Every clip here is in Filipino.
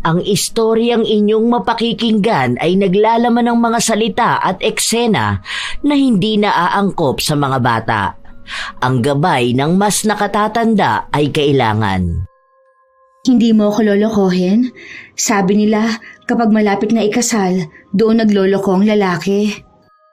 Ang istoryang inyong mapakikinggan ay naglalaman ng mga salita at eksena na hindi naaangkop sa mga bata. Ang gabay ng mas nakatatanda ay kailangan. Hindi mo ako lolokohin? Sabi nila, kapag malapit na ikasal, doon nagloloko ang lalaki.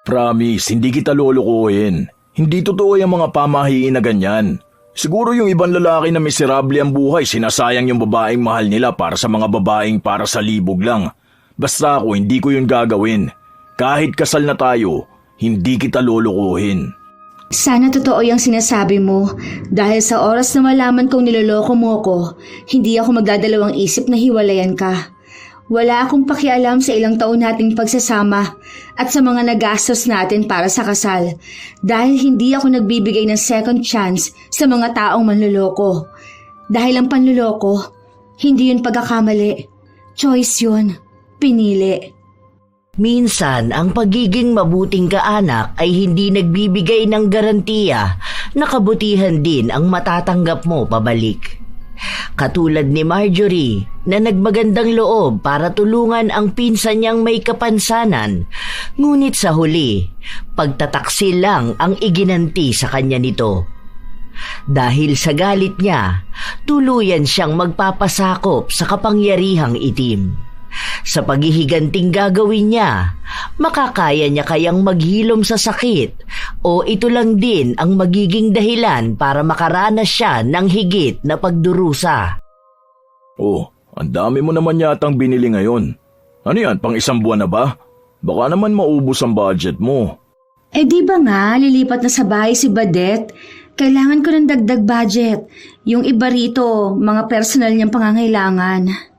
Promise, hindi kita lolokohin. Hindi totoo yung mga pamahiin na ganyan. Siguro yung ibang lalaki na miserable ang buhay, sinasayang yung babaeng mahal nila para sa mga babaeng para sa libog lang. Basta ako, hindi ko yun gagawin. Kahit kasal na tayo, hindi kita lolokohin. Sana totoo yung sinasabi mo. Dahil sa oras na malaman kong niloloko mo ko, hindi ako magdadalawang isip na hiwalayan ka. Wala akong pakialam sa ilang taon nating pagsasama at sa mga nagastos natin para sa kasal dahil hindi ako nagbibigay ng second chance sa mga taong manloloko. Dahil ang panloloko, hindi yun pagkakamali. Choice yun. Pinili. Minsan, ang pagiging mabuting kaanak ay hindi nagbibigay ng garantiya na kabutihan din ang matatanggap mo pabalik. Katulad ni Marjorie na nagmagandang loob para tulungan ang pinsan niyang may kapansanan, ngunit sa huli, pagtataksil lang ang iginanti sa kanya nito. Dahil sa galit niya, tuluyan siyang magpapasakop sa kapangyarihang itim. Sa paghihiganting gagawin niya, makakaya niya kayang maghilom sa sakit o ito lang din ang magiging dahilan para makaranas siya ng higit na pagdurusa. Oh, ang dami mo naman yatang binili ngayon. Ano yan, pang isang buwan na ba? Baka naman maubos ang budget mo. Eh di ba nga, lilipat na sa bahay si Badet? Kailangan ko ng dagdag budget. Yung iba rito, mga personal niyang pangangailangan.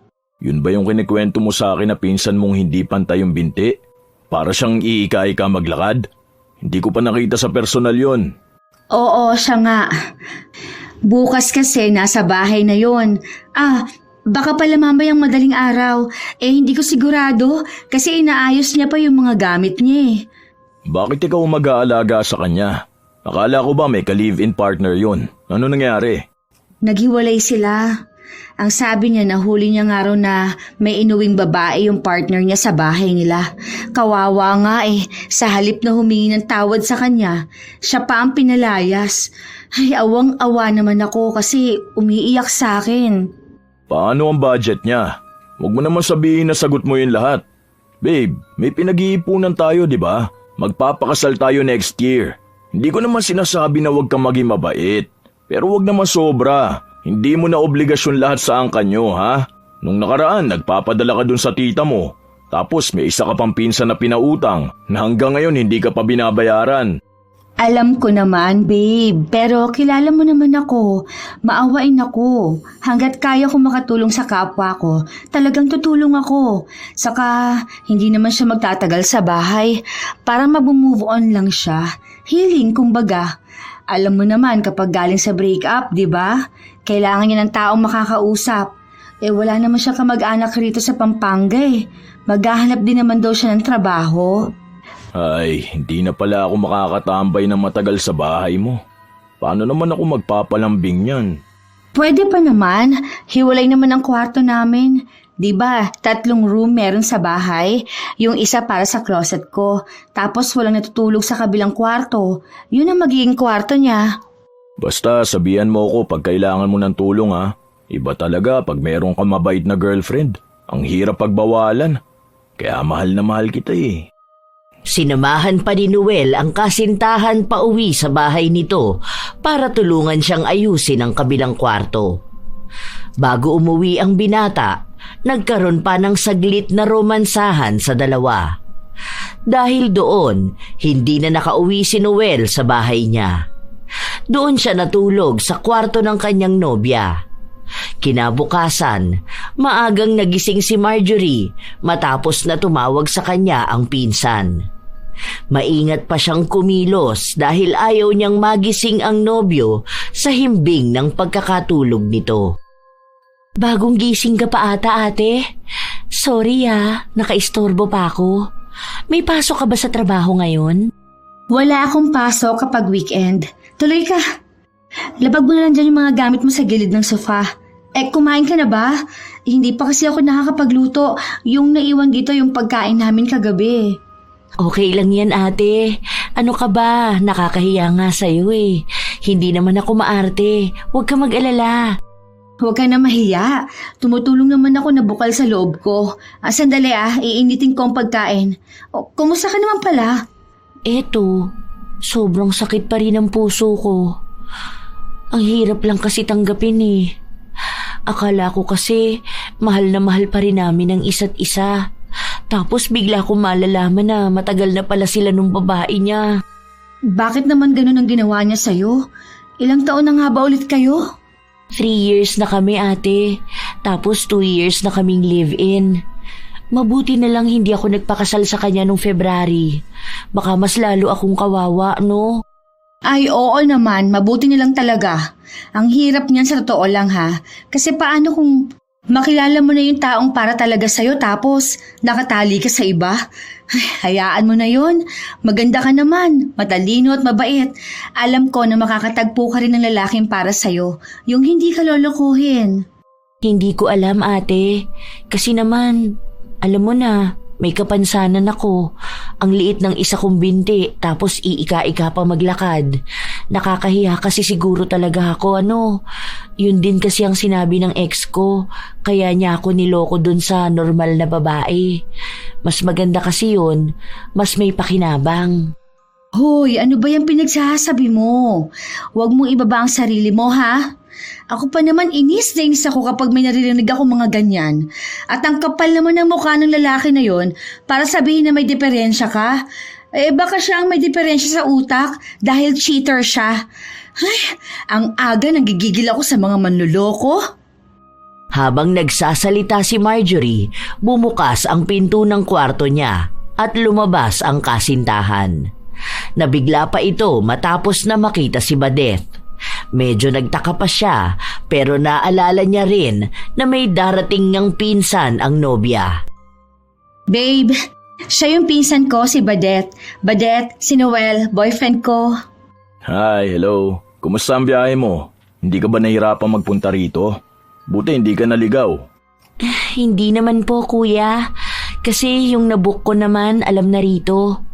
Yun ba yung kinikwento mo sa akin na pinsan mong hindi pantay yung binti? Para siyang iika-ika maglakad? Hindi ko pa nakita sa personal yon. Oo, siya nga. Bukas kasi nasa bahay na yon. Baka pala mamayang madaling araw. Hindi ko sigurado kasi inaayos niya pa yung mga gamit niya. Bakit ikaw mag-aalaga sa kanya? Akala ko ba may ka-live-in partner yon? Ano nangyari? Naghiwalay sila. Ang sabi niya, nahuli niya nga raw na may inuwing babae yung partner niya sa bahay nila. Kawawa nga sa halip na humingi ng tawad sa kanya, siya pa ang pinalayas. Ay, awang-awa naman ako kasi umiiyak sa akin. Paano ang budget niya? Huwag mo naman sabihin na sagot mo yun lahat. Babe, may pinag-iipunan tayo, di ba? Magpapakasal tayo next year. Hindi ko naman sinasabi na huwag kang maging mabait. Pero huwag naman sobra. Hindi mo na obligasyon lahat sa angkan nyo, ha? Nung nakaraan, nagpapadala ka dun sa tita mo. Tapos may isa ka pang pinsan na pinautang na hanggang ngayon hindi ka pa binabayaran. Alam ko naman, babe. Pero kilala mo naman ako. Maawain ako. Hanggat kaya ko makatulong sa kapwa ko, talagang tutulong ako. Saka, hindi naman siya magtatagal sa bahay. Parang mag-move on lang siya. Healing, kumbaga. Alam mo naman kapag galing sa breakup, di ba? Kailangan niya ng taong makakausap. Wala naman siya kamag-anak rito sa Pampanga Maghahanap din naman daw siya ng trabaho. Ay, hindi na pala ako makakatambay ng matagal sa bahay mo. Paano naman ako magpapalambing yan? Pwede pa naman. Hiwalay naman ang kwarto namin. Di ba, 3 room meron sa bahay. Yung isa para sa closet ko. Tapos walang natutulog sa kabilang kwarto. Yun ang magiging kwarto niya. Basta sabihan mo ako pag kailangan mo ng tulong, ha. Iba talaga pag meron kang mabait na girlfriend. Ang hirap pagbawalan. Kaya mahal na mahal kita Sinamahan pa ni Noel ang kasintahan pa uwi sa bahay nito para tulungan siyang ayusin ang kabilang kwarto. Bago umuwi ang binata, nagkaroon pa ng saglit na romansahan sa dalawa. Dahil doon, hindi na nakauwi si Noel sa bahay niya. Doon siya natulog sa kwarto ng kanyang nobya. Kinabukasan, maagang nagising si Marjorie matapos na tumawag sa kanya ang pinsan. Maingat pa siyang kumilos dahil ayaw niyang magising ang nobyo sa himbing ng pagkakatulog nito. Bagong gising ka pa ata, ate? Sorry nakaistorbo pa ako. May pasok ka ba sa trabaho ngayon? Wala akong pasok kapag weekend. Tuloy ka. Labag mo na lang dyan yung mga gamit mo sa gilid ng sofa. Kumain ka na ba? Hindi pa kasi ako nakakapagluto. Yung naiwan dito yung pagkain namin kagabi. Okay lang yan, ate. Ano ka ba? Nakakahiya nga sa'yo eh. Hindi naman ako maarte. Huwag ka mag-alala. Huwag ka na mahiya. Tumutulong naman ako na bukal sa loob ko. Sandali iinitin ko ang pagkain. Kumusta ka naman pala? Eto, sobrang sakit pa rin ang puso ko. Ang hirap lang kasi tanggapin eh. Akala ko kasi mahal na mahal pa rin namin ang isa't isa. Tapos bigla ko malalaman na matagal na pala sila nung babae niya. Bakit naman ganun ang ginawa niya sa'yo? Ilang taon na nga ba ulit kayo? 3 years na kami, ate. Tapos 2 years na kaming live-in. Mabuti na lang hindi ako nagpakasal sa kanya nung February. Baka mas lalo akong kawawa, no? Ay, oo naman. Mabuti na lang talaga. Ang hirap niyan sa totoo lang ha. Kasi paano kung makilala mo na yung taong para talaga sa'yo tapos nakatali ka sa iba? Ay, hayaan mo na yon. Maganda ka naman, matalino at mabait. Alam ko na makakatagpo ka rin ng lalaking para sa'yo. Yung hindi ka lolokohin. Hindi ko alam, ate. Kasi naman, alam mo na, may kapansanan ako. Ang liit ng isa kong binti, tapos iika-ika pa maglakad. Nakakahiya kasi siguro talaga ako, ano. Yun din kasi ang sinabi ng ex ko, kaya niya ako niloko dun sa normal na babae. Mas maganda kasi yun, mas may pakinabang. Hoy, ano ba yung pinagsasabi mo? Huwag mong ibaba ang sarili mo, ha? Ako pa naman inis na inis ako kapag may naririnig ako mga ganyan. At ang kapal naman ng mukha ng lalaki na yon para sabihin na may diferensya ka. Eh baka siya ang may diferensya sa utak dahil cheater siya. Ay, ang aga nagigigil ako sa mga manloloko. Habang nagsasalita si Marjorie, bumukas ang pinto ng kwarto niya at lumabas ang kasintahan. Nabigla pa ito matapos na makita si Badeth. Medyo nagtaka pa siya pero naalala niya rin na may darating ngang pinsan ang nobya. Babe, siya yung pinsan ko, si Badeth. Badeth, si Noel, boyfriend ko. Hi, hello. Kumusta ang biyahe mo? Hindi ka ba nahirapan magpunta rito? Buti hindi ka naligaw. Hindi naman po, kuya. Kasi yung nabook ko naman alam na rito.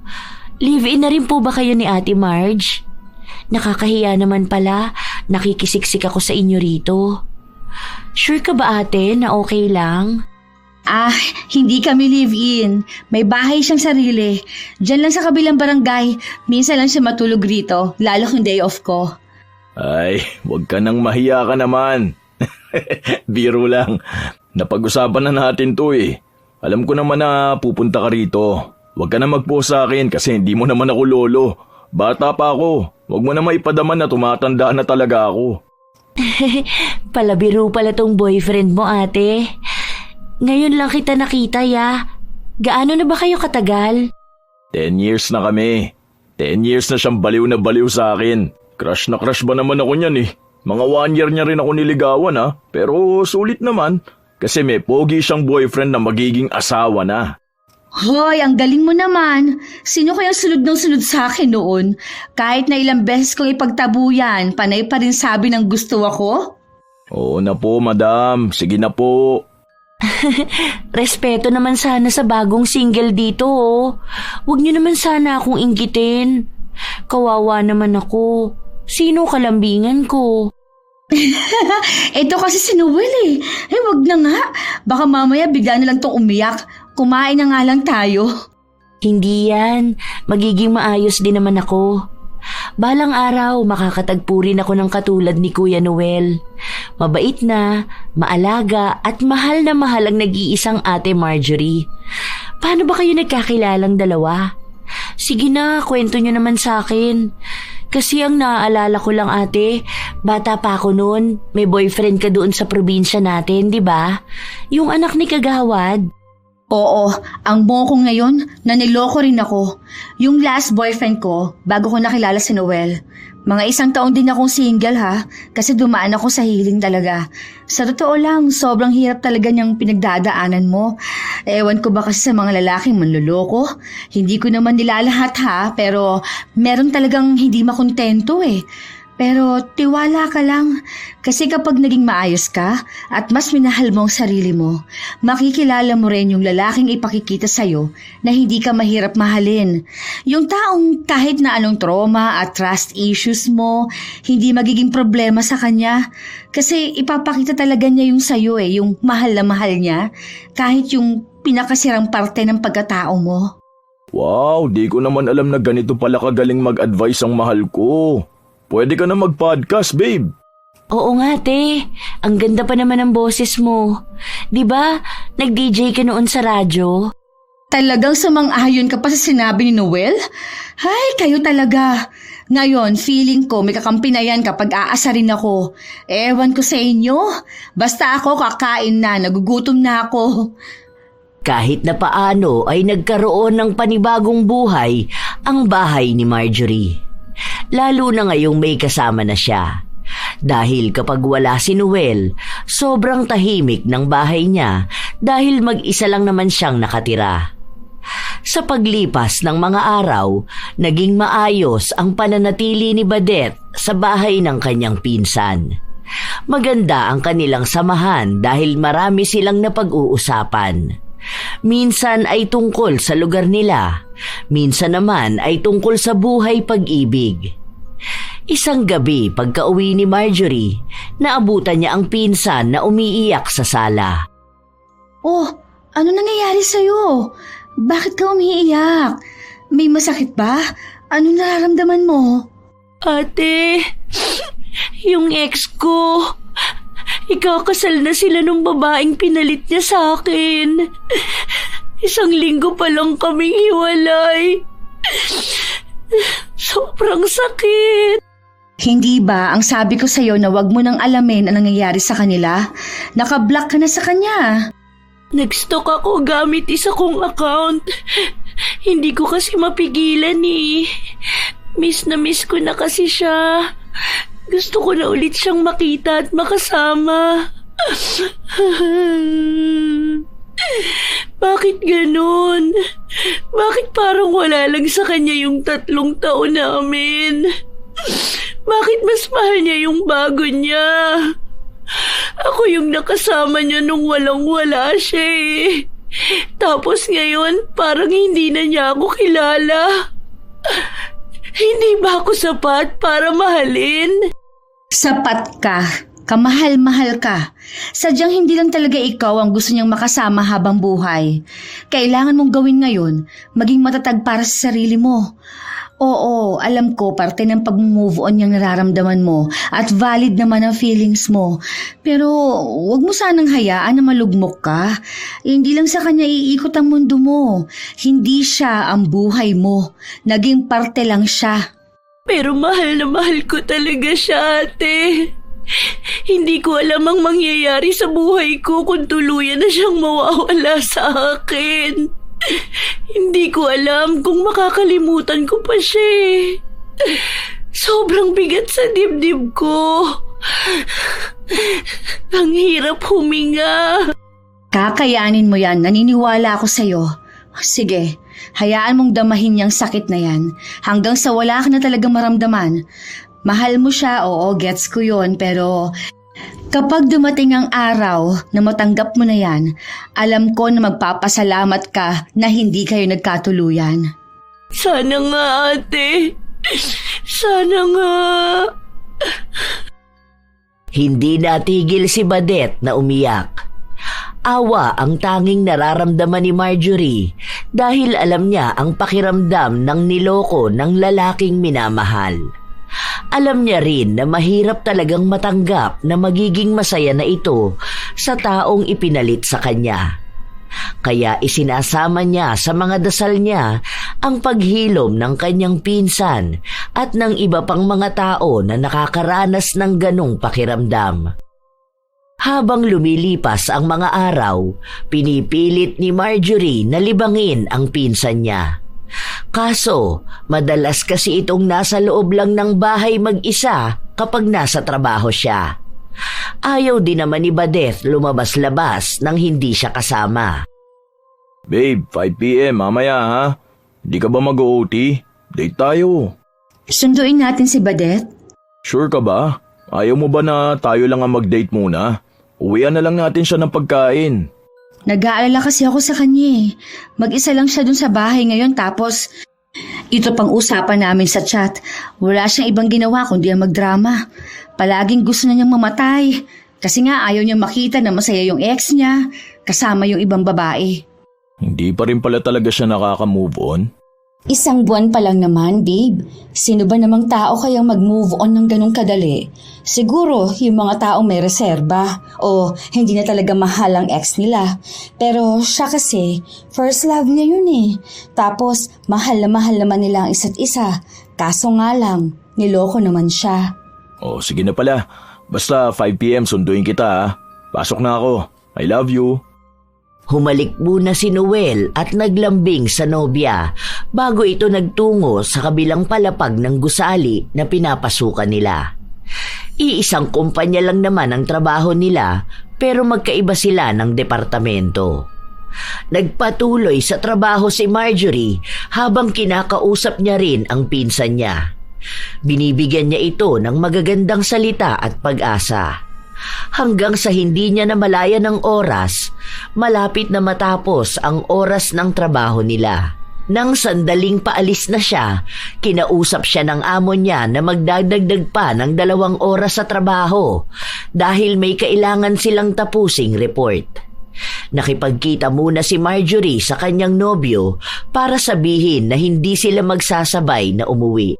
Live-in na rin po ba kayo ni Ate Marge? Nakakahiya naman pala, nakikisiksik ako sa inyo rito. Sure ka ba ate na okay lang? Hindi kami live-in. May bahay siyang sarili. Diyan lang sa kabilang barangay. Minsan lang siya matulog rito, lalo kung day off ko. Ay, wag ka nang mahiya ka naman. Biro lang. Napag-usapan na natin to eh. Alam ko naman na pupunta ka rito. Wag ka na mag-post sa akin kasi hindi mo naman ako lolo. Bata pa ako. Huwag mo na maipadaman na tumatanda na talaga ako. Palabiro pala tong boyfriend mo, ate. Ngayon lang kita nakita, ya. Gaano na ba kayo katagal? 10 years na kami. 10 years na siyang baliw na baliw sa akin. Crush na crush ba naman ako niyan eh. Mga 1 year niya rin ako niligawan ha. Pero sulit naman. Kasi may pogi siyang boyfriend na magiging asawa na. Hoy, ang galing mo naman. Sino kayang sunod ng sunod sa akin noon? Kahit na ilang beses kong ipagtabuyan, panay pa rin sabi ng gusto ako? Oo na po, madam. Sige na po. Respeto naman sana sa bagong single dito, oh. Huwag niyo naman sana akong inggitin. Kawawa naman ako. Sino kalambingan ko? Ito kasi si Noel eh. Wag na nga. Baka mamaya bigla na lang tong umiyak. Kumain na nga lang tayo. Hindi yan. Magiging maayos din naman ako. Balang araw, makakatagpo rin ako ng katulad ni Kuya Noel. Mabait na, maalaga at mahal na mahal ang nag-iisang Ate Marjorie. Paano ba kayo nagkakilalang dalawa? Sige na, kwento nyo naman sa akin. Kasi ang naaalala ko lang ate, bata pa ako noon, may boyfriend ka doon sa probinsya natin, di ba? Yung anak ni Kagawad. Oo, ang mo ko ngayon, naniloko rin ako. Yung last boyfriend ko, bago ko nakilala si Noel. Mga 1 taon din akong single ha, kasi dumaan ako sa healing talaga. Sa totoo lang, sobrang hirap talaga niyang pinagdadaanan mo. Ewan ko ba kasi sa mga lalaking manloloko? Hindi ko naman nilalahat ha, pero meron talagang hindi makontento eh. Pero tiwala ka lang, kasi kapag naging maayos ka at mas minahal mo ang sarili mo, makikilala mo rin yung lalaking ipakikita sa'yo na hindi ka mahirap mahalin. Yung taong kahit na anong trauma at trust issues mo, hindi magiging problema sa kanya. Kasi ipapakita talaga niya yung sa'yo yung mahal na mahal niya, kahit yung pinakasirang parte ng pagkatao mo. Wow, di ko naman alam na ganito pala kagaling mag-advise ang mahal ko. Pwede ka na mag-podcast, babe. Oo nga, te. Ang ganda pa naman ng boses mo. 'Di ba? Nag-DJ ka noon sa radyo. Talagang sumang-ayon ka pa sa sinabi ni Noel? Hay, kayo talaga. Ngayon, feeling ko may kakampi na yan kapag aasarin ako. Ewan ko sa inyo. Basta ako kakain na, nagugutom na ako. Kahit na paano ay nagkaroon ng panibagong buhay ang bahay ni Marjorie. Lalo na ngayong may kasama na siya. Dahil kapag wala si Noel, sobrang tahimik ng bahay niya dahil mag-isa lang naman siyang nakatira. Sa paglipas ng mga araw, naging maayos ang pananatili ni Badette sa bahay ng kanyang pinsan. Maganda ang kanilang samahan dahil marami silang napag-uusapan. Minsan ay tungkol sa lugar nila, minsan naman ay tungkol sa buhay pag-ibig. Isang gabi pagka-uwi ni Marjorie, naabutan niya ang pinsan na umiiyak sa sala. Oh, ano nangyayari sa'yo? Bakit ka umiiyak? May masakit ba? Ano nararamdaman mo? Ate, yung ex ko, ikakasal na sila nung babaeng pinalit niya sa akin. 1 linggo pa lang kaming hiwalay. Sobrang sakit. Hindi ba ang sabi ko sa'yo na wag mo nang alamin ang nangyayari sa kanila? Nakablock ka na sa kanya. Nag-stalk ako gamit isa kong account. Hindi ko kasi mapigilan eh. Miss na miss ko na kasi siya. Gusto ko na ulit siyang makita at makasama. Bakit ganun? Bakit parang wala lang sa kanya yung 3 taon namin? Bakit mas mahal niya yung bago niya? Ako yung nakasama niya nung walang-wala siya eh. Tapos ngayon, parang hindi na niya ako kilala. Hindi ba ako sapat para mahalin? Sapat ka. Kamahal-mahal ka. Sadyang hindi lang talaga ikaw ang gusto niyang makasama habang buhay. Kailangan mong gawin ngayon, maging matatag para sa sarili mo. Oo, alam ko parte ng pag-move on yung nararamdaman mo at valid naman ang feelings mo. Pero wag mo sanang hayaan na malugmok ka. Hindi lang sa kanya iikot ang mundo mo. Hindi siya ang buhay mo. Naging parte lang siya. Pero mahal na mahal ko talaga siya, ate. Hindi ko alam ang mangyayari sa buhay ko kung tuluyan na siyang mawawala sa akin. Hindi ko alam kung makakalimutan ko pa siya eh. Sobrang bigat sa dibdib ko. Ang hirap huminga. Kakayanin mo yan, naniniwala ako sa'yo. Sige, hayaan mong damahin niyang sakit na yan hanggang sa wala ka na talagang maramdaman. Mahal mo siya, oo, gets ko yun, pero kapag dumating ang araw na matanggap mo na yan, alam ko na magpapasalamat ka na hindi kayo nagkatuluyan. Sana nga, ate. Sana nga. Hindi natigil si Badette na umiyak. Awa ang tanging nararamdaman ni Marjorie dahil alam niya ang pakiramdam ng niloko ng lalaking minamahal. Alam niya rin na mahirap talagang matanggap na magiging masaya na ito sa taong ipinalit sa kanya. Kaya isinasama niya sa mga dasal niya ang paghilom ng kanyang pinsan at ng iba pang mga tao na nakakaranas ng ganong pakiramdam. Habang lumilipas ang mga araw, pinipilit ni Marjorie na libangin ang pinsan niya. Kaso, madalas kasi itong nasa loob lang ng bahay mag-isa kapag nasa trabaho siya. Ayaw din naman ni Badette lumabas-labas nang hindi siya kasama. Babe, 5 p.m. mamaya ha? Di ka ba mag-OT? Date tayo. Sunduin natin si Badette. Sure ka ba? Ayaw mo ba na tayo lang ang mag-date muna? Uwian na lang natin siya ng pagkain. Nag-aalala kasi ako sa kanya eh. Mag-isa lang siya dun sa bahay ngayon tapos ito pang usapan namin sa chat. Wala siyang ibang ginawa kundi ang magdrama. Palaging gusto na niyang mamatay. Kasi nga ayaw niyang makita na masaya yung ex niya kasama yung ibang babae. Hindi pa rin pala talaga siya nakaka-move on? 1 buwan pa lang naman, babe. Sino ba namang tao kayang mag-move on ng ganong kadali? Siguro yung mga taong may reserba o hindi na talaga mahal ang ex nila. Pero siya kasi, first love niya yun eh. Tapos mahal naman nila ang isa't isa. Kaso nga lang, niloko naman siya. Oh, sige na pala. Basta 5 p.m. sunduin kita ha. Pasok na ako. I love you. Humalik muna si Noel at naglambing sa nobya bago ito nagtungo sa kabilang palapag ng gusali na pinapasukan nila. Iisang kumpanya lang naman ang trabaho nila pero magkaiba sila ng departamento. Nagpatuloy sa trabaho si Marjorie habang kinakausap niya rin ang pinsan niya. Binibigyan niya ito ng magagandang salita at pag-asa. Hanggang sa hindi niya namalayan ng oras, malapit na matapos ang oras ng trabaho nila. Nang sandaling paalis na siya, kinausap siya ng amo niya na magdadagdag pa ng 2 oras sa trabaho dahil may kailangan silang tapusing report. Nakipagkita muna si Marjorie sa kanyang nobyo para sabihin na hindi sila magsasabay na umuwi.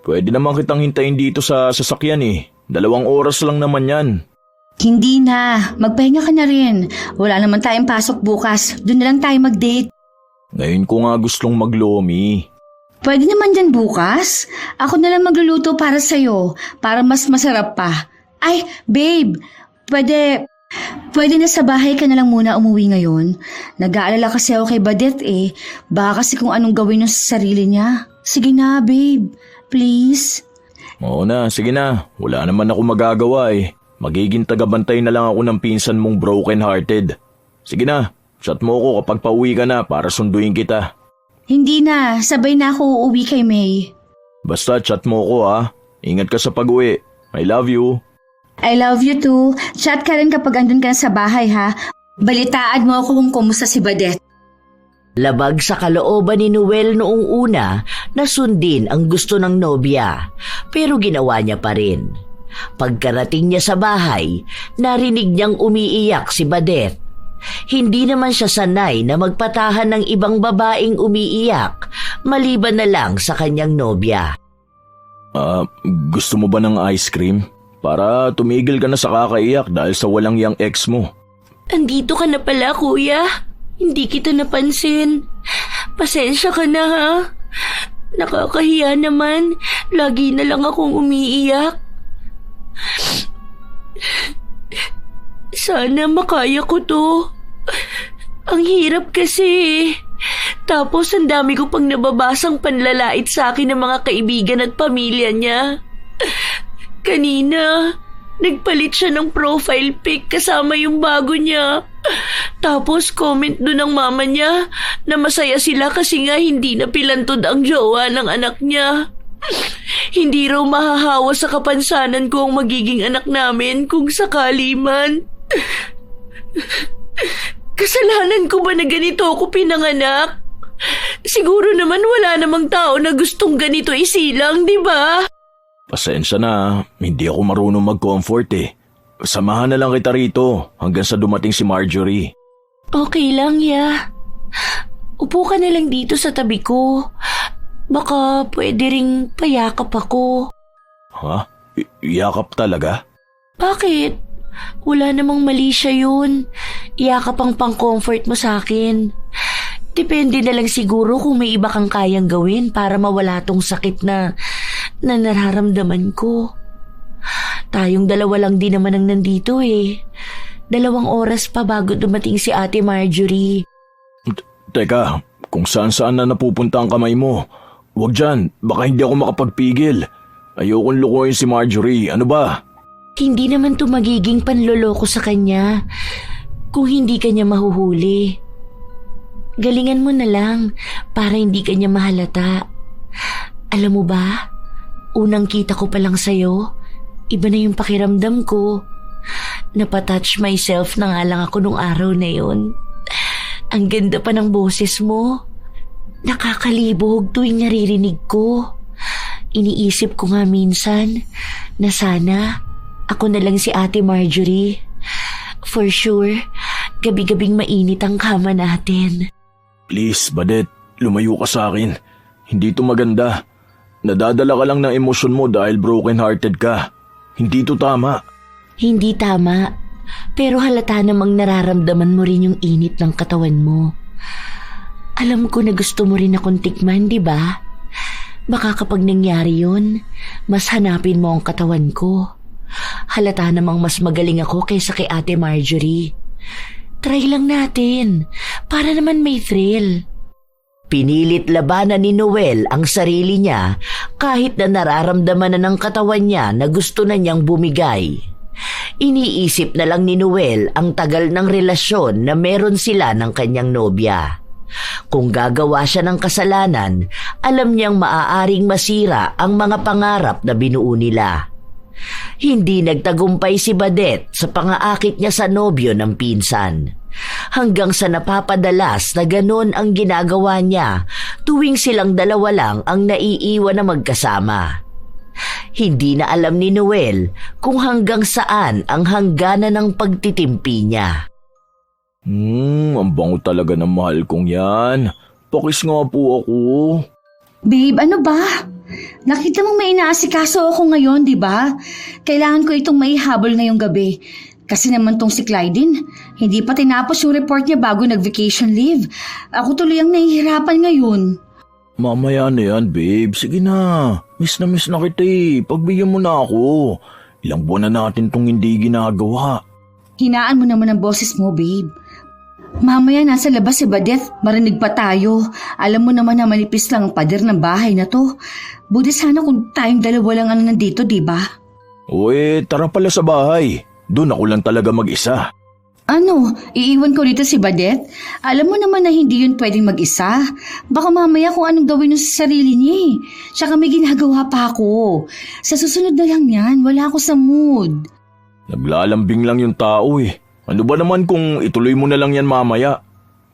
Pwede naman kitang hintayin dito sa sasakyan eh. 2 oras lang naman yan. Hindi na. Magpahinga ka na rin. Wala naman tayong pasok bukas. Doon na lang tayo mag-date. Ngayon ko nga gustong maglomi. Pwede naman yan bukas. Ako na lang magluluto para sa'yo. Para mas masarap pa. Ay, babe. Pwede na sa bahay ka na lang muna umuwi ngayon. Nag-aalala kasi ako kay Badet eh. Baka kasi kung anong gawin niya sa sarili niya. Sige na, babe. Please. Oo na, sige na. Wala naman ako magagawa eh. Magiging tagabantay na lang ako ng pinsan mong broken-hearted. Sige na, chat mo ako kapag pauwi ka na para sunduin kita. Hindi na, sabay na ako uuwi kay May. Basta chat mo ako ha. Ingat ka sa pag-uwi. I love you. I love you too. Chat ka rin kapag andun ka na sa bahay ha. Balitaan mo ako kung kumusta si Badet. Labag sa kalooban ni Noel noong una na sundin ang gusto ng nobya, pero ginawa niya pa rin. Pagkarating niya sa bahay, narinig niyang umiiyak si Badet. Hindi naman siya sanay na magpatahan ng ibang babaeng umiiyak, maliban na lang sa kanyang nobya. Gusto mo ba ng ice cream? Para tumigil ka na sa kakaiyak dahil sa walang yang ex mo. Andito ka na pala, kuya. Hindi kita napansin. Pasensya ka na ha. Nakakahiya naman. Lagi na lang akong umiiyak. Sana makaya ko to. Ang hirap kasi. Tapos ang dami ko pang nababasang panlalait sa akin ng mga kaibigan at pamilya niya. Kanina, nagpalit siya ng profile pic kasama yung bago niya. Tapos comment doon ng mama niya na masaya sila kasi nga hindi na pilantod ang jowa ng anak niya. Hindi raw mahahawa sa kapansanan ko ang magiging anak namin kung sakali man. Kasalanan ko ba na ganito ako pinanganak? Siguro naman wala namang tao na gustong ganito isilang, di ba? Pasensya na, hindi ako marunong mag-comfort eh. Samahan na lang kita rito hanggang sa dumating si Marjorie. Okay lang, ya. Upo ka na lang dito sa tabi ko. Baka pwede ring payakap ako. Ha? Yakap talaga? Bakit? Wala namang mali siya yun. Yakap ang pang-comfort mo sa akin. Depende na lang siguro kung may iba kang kayang gawin para mawala tong sakit na nararamdaman ko. Tayong 2 lang din naman ang nandito eh. 2 oras pa bago dumating si Ate Marjorie. Teka, kung saan-saan na napupunta ang kamay mo. Huwag dyan, baka hindi ako makapagpigil. Ayokong lukuhin si Marjorie, ano ba? Hindi naman to magiging panloloko sa kanya kung hindi kanya mahuhuli. Galingan mo na lang para hindi kanya mahalata. Alam mo ba, Unang kita ko pa lang sa'yo, iba na yung pakiramdam ko. Napatouch myself na nga lang ako nung araw na yon. Ang ganda pa ng boses mo. Nakakalibog tuwing naririnig ko. Iniisip ko nga minsan na sana ako na lang si Ate Marjorie. For sure, gabi-gabing mainit ang kama natin. Please, Badet, lumayo ka sa akin. Hindi to maganda. Nadadala ka lang ng emosyon mo dahil broken-hearted ka. Hindi to tama. Hindi tama, pero halata namang nararamdaman mo rin yung init ng katawan mo. Alam ko na gusto mo rin akong tikman, di ba? Baka kapag nangyari yun, mas hanapin mo ang katawan ko. Halata namang mas magaling ako kaysa kay Ate Marjorie. Try lang natin, para naman may thrill. Pinilit labanan ni Noel ang sarili niya kahit na nararamdaman na ng katawan niya na gusto na niyang bumigay. Iniisip na lang ni Noel ang tagal ng relasyon na meron sila ng kanyang nobya. Kung gagawa siya ng kasalanan, alam niyang maaaring masira ang mga pangarap na binuo nila. Hindi nagtagumpay si Badet sa pangaakit niya sa nobyo ng pinsan. Hanggang sa napapadalas na ganon ang ginagawa niya tuwing silang dalawa lang ang naiiwan na magkasama. Hindi na alam ni Noel kung hanggang saan ang hangganan ng pagtitimpi niya. Ang bango talaga ng mahal kong yan. Pakis nga po ako. Babe, ano ba? Nakita mong may inaasikaso ako ngayon, di ba? Kailangan ko itong maihabol ngayong gabi. Kasi naman tong si Clydin, hindi pa tinapos yung report niya bago nag-vacation leave. Ako tuloy ang nahihirapan ngayon. Mamaya na yan, babe. Sige na. Miss na kita eh. Pagbigyan mo na ako. Ilang buwan na natin tong hindi ginagawa. Hinaan mo naman ang boses mo, babe. Mamaya nasa labas si Badet, marinig pa tayo. Alam mo naman na manipis lang ang pader ng bahay na to. Buti sana kung tayong dalawa lang nandito, di ba? Uy, tara pala sa bahay. Doon ako lang talaga mag-isa. Ano, iiwan ko dito si Badet? Alam mo naman na hindi yun pwedeng mag-isa. Baka mamaya kung anong gawin yun sa sarili niya eh. Tsaka may ginagawa pa ako. Sa susunod na lang yan, wala ako sa mood. Naglalambing lang yung tao eh. Ano ba naman kung ituloy mo na lang yan mamaya?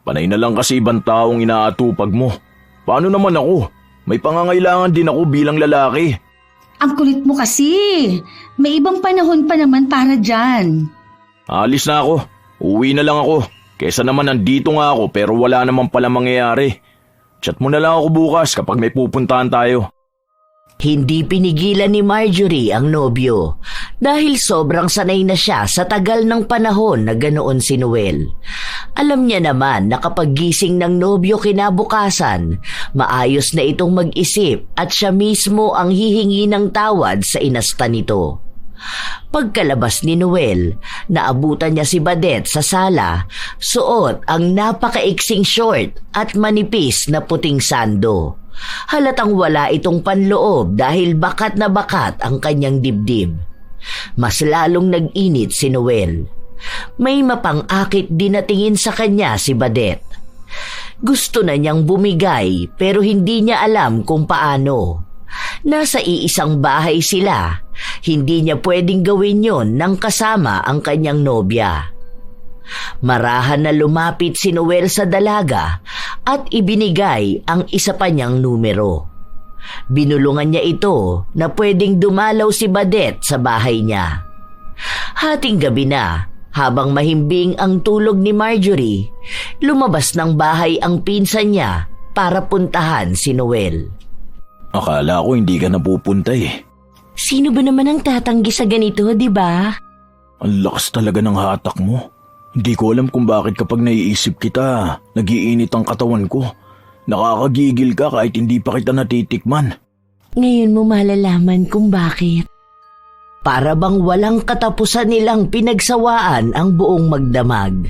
Panay na lang kasi ibang taong inaatupag mo. Paano naman ako? May pangangailangan din ako bilang lalaki. Ang kulit mo kasi. May ibang panahon pa naman para dyan. Alis na ako. Uwi na lang ako. Kesa naman nandito nga ako pero wala naman pala mangyayari. Chat mo na lang ako bukas kapag may pupuntahan tayo. Hindi pinigilan ni Marjorie ang nobyo dahil sobrang sanay na siya sa tagal ng panahon na ganoon si Noel. Alam niya naman na kapag gising ng nobyo kinabukasan, maayos na itong mag-isip at siya mismo ang hihingi ng tawad sa inasta nito. Pagkalabas ni Noel, naabutan niya si Badet sa sala, suot ang napakaiksing short at manipis na puting sando. Halatang wala itong panloob dahil bakat na bakat ang kanyang dibdib. Mas lalong nag-init si Noel. May mapang-akit din na tingin sa kanya si Badet. Gusto na niyang bumigay pero hindi niya alam kung paano. Nasa iisang bahay sila. Hindi niya pwedeng gawin yon nang kasama ang kanyang nobya. Marahan na lumapit si Noel sa dalaga at ibinigay ang isa pa niyang numero. Binulungan niya ito na pwedeng dumalaw si Badet sa bahay niya. Hating gabi na, habang mahimbing ang tulog ni Marjorie, lumabas ng bahay ang pinsan niya para puntahan si Noel. Akala ko hindi ka napupunta eh. Sino ba naman ang tatanggi sa ganito, di ba? Ang lakas talaga ng hatak mo. Hindi ko alam kung bakit kapag naiisip kita, nagiinit ang katawan ko. Nakakagigil ka kahit hindi pa kita natitikman. Ngayon mo malalaman kung bakit. Para bang walang katapusan nilang pinagsawaan ang buong magdamag.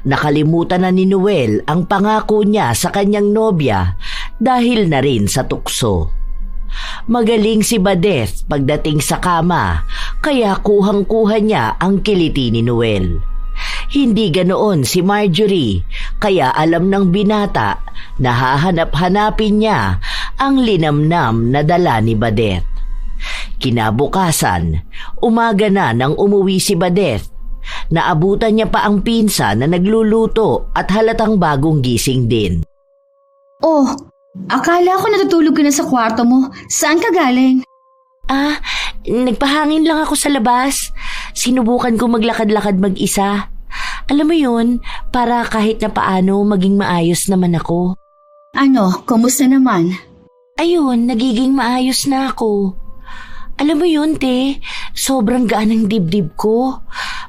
Nakalimutan na ni Noel ang pangako niya sa kanyang nobya dahil na rin sa tukso. Magaling si Badet pagdating sa kama, kaya kuhang-kuha niya ang kiliti ni Noel. Hindi ganoon si Marjorie, kaya alam ng binata na hahanap-hanapin niya ang linamnam na dala ni Badet. Kinabukasan, umaga na nang umuwi si Badeth. Naabutan niya pa ang pinsan na nagluluto at halatang bagong gising din. Oh, akala ko natutulog ka na sa kwarto mo. Saan ka galing? Nagpahangin lang ako sa labas. Sinubukan ko maglakad-lakad mag-isa. Alam mo yun, para kahit na paano maging maayos naman ako. Ano, kumusta naman? Ayun, nagiging maayos na ako. Alam mo yun, te, sobrang gaan ng dibdib ko.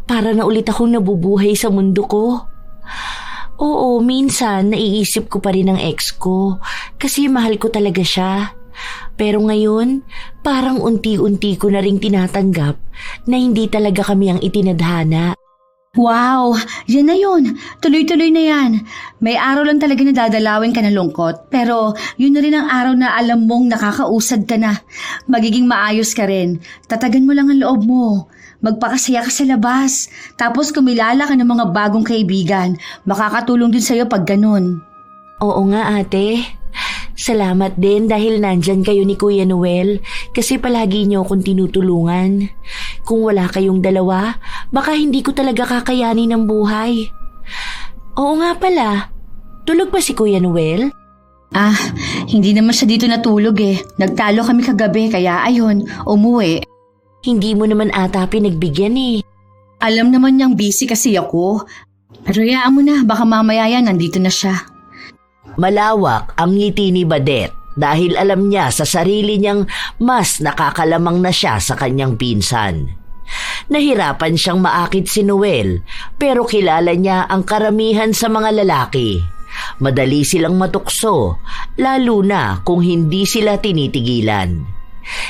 Para na ulit akong nabubuhay sa mundo ko. Oo, minsan naiisip ko pa rin ang ex ko kasi mahal ko talaga siya. Pero ngayon, parang unti-unti ko na ring tinatanggap na hindi talaga kami ang itinadhana. Wow, yan na yun. Tuloy-tuloy na yan. May araw lang talaga na dadalawin ka na lungkot. Pero yun na rin ang araw na alam mong nakakausad ka na. Magiging maayos ka rin. Tatagan mo lang ang loob mo. Magpakasaya ka sa labas. Tapos kumilala ka ng mga bagong kaibigan. Makakatulong din sa'yo pag ganun. Oo nga, ate. Salamat din dahil nandyan kayo ni Kuya Noel kasi palagi niyo akong tinutulungan. Kung wala kayong dalawa, baka hindi ko talaga kakayanin ang buhay. Oo nga pala, tulog ba si Kuya Noel? Hindi naman siya dito natulog eh. Nagtalo kami kagabi kaya ayun, umuwi. Hindi mo naman ata pinagbigyan eh. Alam naman niyang busy kasi ako. Pero hayaan mo na, baka mamaya yan nandito na siya. Malawak ang ngiti ni Badeth dahil alam niya sa sarili niyang mas nakakalamang na siya sa kanyang pinsan. Nahirapan siyang maakit si Noel pero kilala niya ang karamihan sa mga lalaki. Madali silang matukso, lalo na kung hindi sila tinitigilan.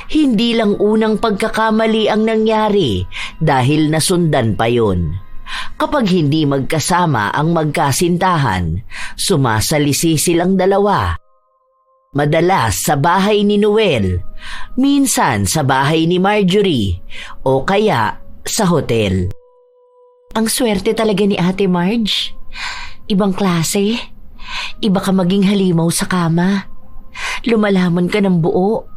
Hindi lang unang pagkakamali ang nangyari dahil nasundan pa yun. Kapag hindi magkasama ang magkasintahan, sumasalisi silang dalawa. Madalas sa bahay ni Noel, minsan sa bahay ni Marjorie, o kaya sa hotel. Ang swerte talaga ni Ate Marge. Ibang klase. Iba ka maging halimaw sa kama. Lumalaman ka ng buo.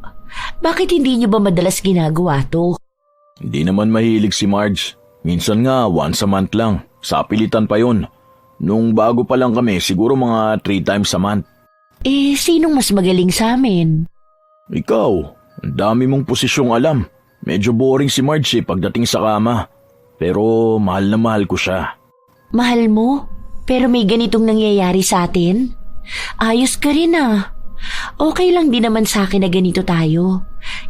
Bakit hindi niyo ba madalas ginagawa to? Hindi naman mahilig si Marge. Minsan nga, once a month lang. Sa pilitan pa yun. Nung bago pa lang kami, siguro mga 3 times a month. Sinong mas magaling sa amin? Ikaw, ang dami mong posisyong alam. Medyo boring si Marge pagdating sa kama. Pero mahal na mahal ko siya. Mahal mo? Pero may ganitong nangyayari sa atin? Ayos ka rin ah. Okay lang din naman sa akin na ganito tayo.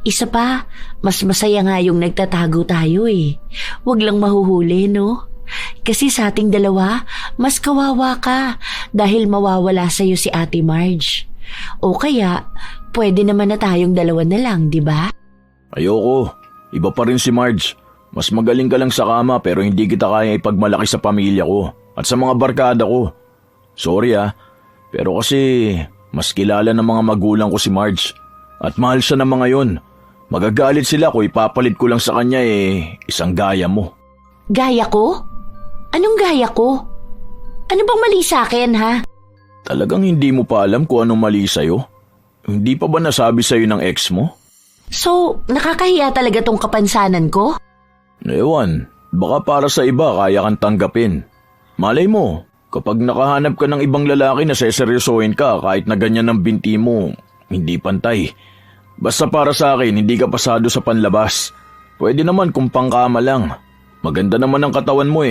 Isa pa, mas masaya nga yung nagtatago tayo eh. Huwag lang mahuhuli, no? Kasi sa ating dalawa, mas kawawa ka dahil mawawala sa'yo si Ate Marge. O kaya, pwede naman na tayong dalawa na lang, di ba? Ayoko. Iba pa rin si Marge. Mas magaling ka lang sa kama pero hindi kita kaya ipagmalaki sa pamilya ko at sa mga barkada ko. Sorry pero kasi mas kilala ng mga magulang ko si Marge at mahal siya ng mga yon. Magagalit sila kung ipapalit ko lang sa kanya isang gaya mo. Gaya ko? Anong gaya ko? Ano bang mali sa akin, ha? Talagang hindi mo pa alam kung anong mali sa'yo? Hindi pa ba nasabi sa'yo ng ex mo? So, nakakahiya talaga tong kapansanan ko? Ewan, baka para sa iba kaya kang tanggapin. Malay mo, kapag nakahanap ka ng ibang lalaki na seseryosohin ka kahit na ganyan ang binti mo, hindi pantay. Basta para sa akin, hindi ka pasado sa panlabas. Pwede naman kung pangkama lang. Maganda naman ang katawan mo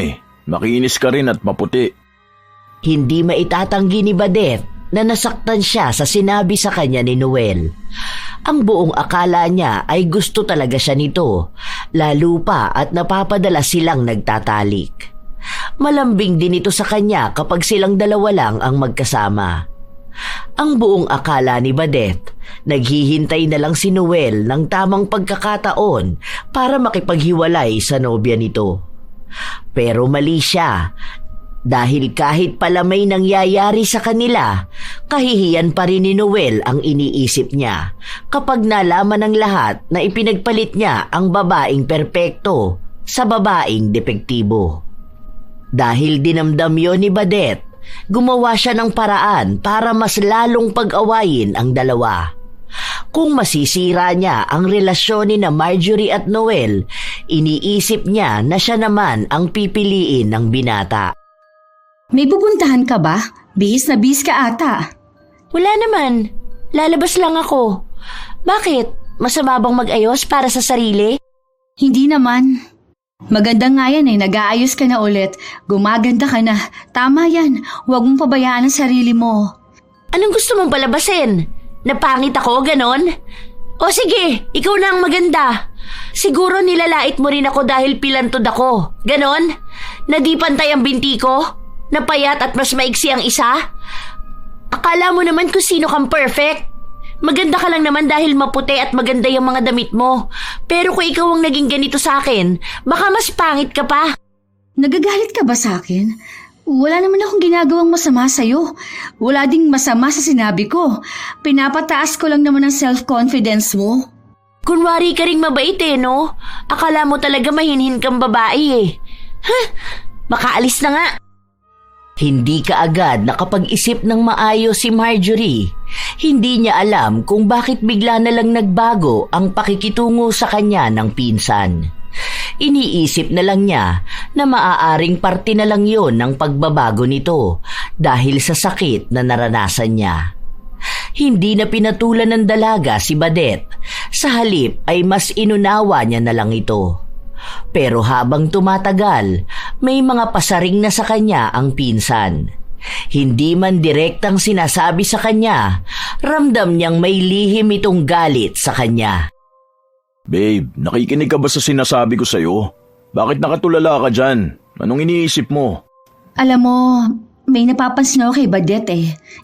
Makinis ka rin at maputi. Hindi maitatanggi ni Badeth na nasaktan siya sa sinabi sa kanya ni Noel. Ang buong akala niya ay gusto talaga siya nito, lalo pa at napapadala silang nagtatalik. Malambing din ito sa kanya kapag silang dalawa lang ang magkasama. Ang buong akala ni Badeth, naghihintay na lang si Noel ng tamang pagkakataon para makipaghiwalay sa nobya nito. Pero mali siya. Dahil kahit pala may nangyayari sa kanila, kahihiyan pa rin ni Noel ang iniisip niya kapag nalaman ng lahat na ipinagpalit niya ang babaeng perpekto sa babaeng depektibo. Dahil dinamdam yon ni Badeth, gumawa siya ng paraan para mas lalong pag-awayin ang dalawa. Kung masisira niya ang relasyon ni na Marjorie at Noel, iniisip niya na siya naman ang pipiliin ng binata. May pupuntahan ka ba? Bihis na bihis ka ata. Wala naman. Lalabas lang ako. Bakit? Masama bang mag-ayos para sa sarili? Hindi naman. Maganda nga yan nag-aayos ka na ulit. Gumaganda ka na. Tama yan, huwag mong pabayaan ang sarili mo. Anong gusto mong palabasin? Napangit ako, ganon? O sige, ikaw na ang maganda. Siguro nilalait mo rin ako dahil pilantod ako. Ganon? Na di pantay ang binti ko? Napayat at mas maiksi ang isa? Akala mo naman kung sino kang perfect. Maganda ka lang naman dahil maputi at maganda yung mga damit mo. Pero kung ikaw ang naging ganito sa akin, baka mas pangit ka pa. Nagagalit ka ba sa akin? Wala naman akong ginagawang masama sa'yo. Wala ding masama sa sinabi ko. Pinapataas ko lang naman ang self-confidence mo. Kunwari ka ring mabait no? Akala mo talaga mahinhin kang babae Makaalis na nga. Hindi kaagad nakapag-isip ng maayos si Marjorie. Hindi niya alam kung bakit bigla na lang nagbago ang pakikitungo sa kanya ng pinsan. Iniisip na lang niya na maaaring parte na lang yon ng pagbabago nito dahil sa sakit na naranasan niya. Hindi na pinatulan ng dalaga si Badet. Sa halip ay mas inunawa niya na lang ito. Pero habang tumatagal, may mga pasaring na sa kanya ang pinsan. Hindi man direktang sinasabi sa kanya, ramdam niyang may lihim itong galit sa kanya. Babe, nakikinig ka ba sa sinasabi ko sa'yo? Bakit nakatulala ka dyan? Anong iniisip mo? Alam mo, may napapansin ako kay Badet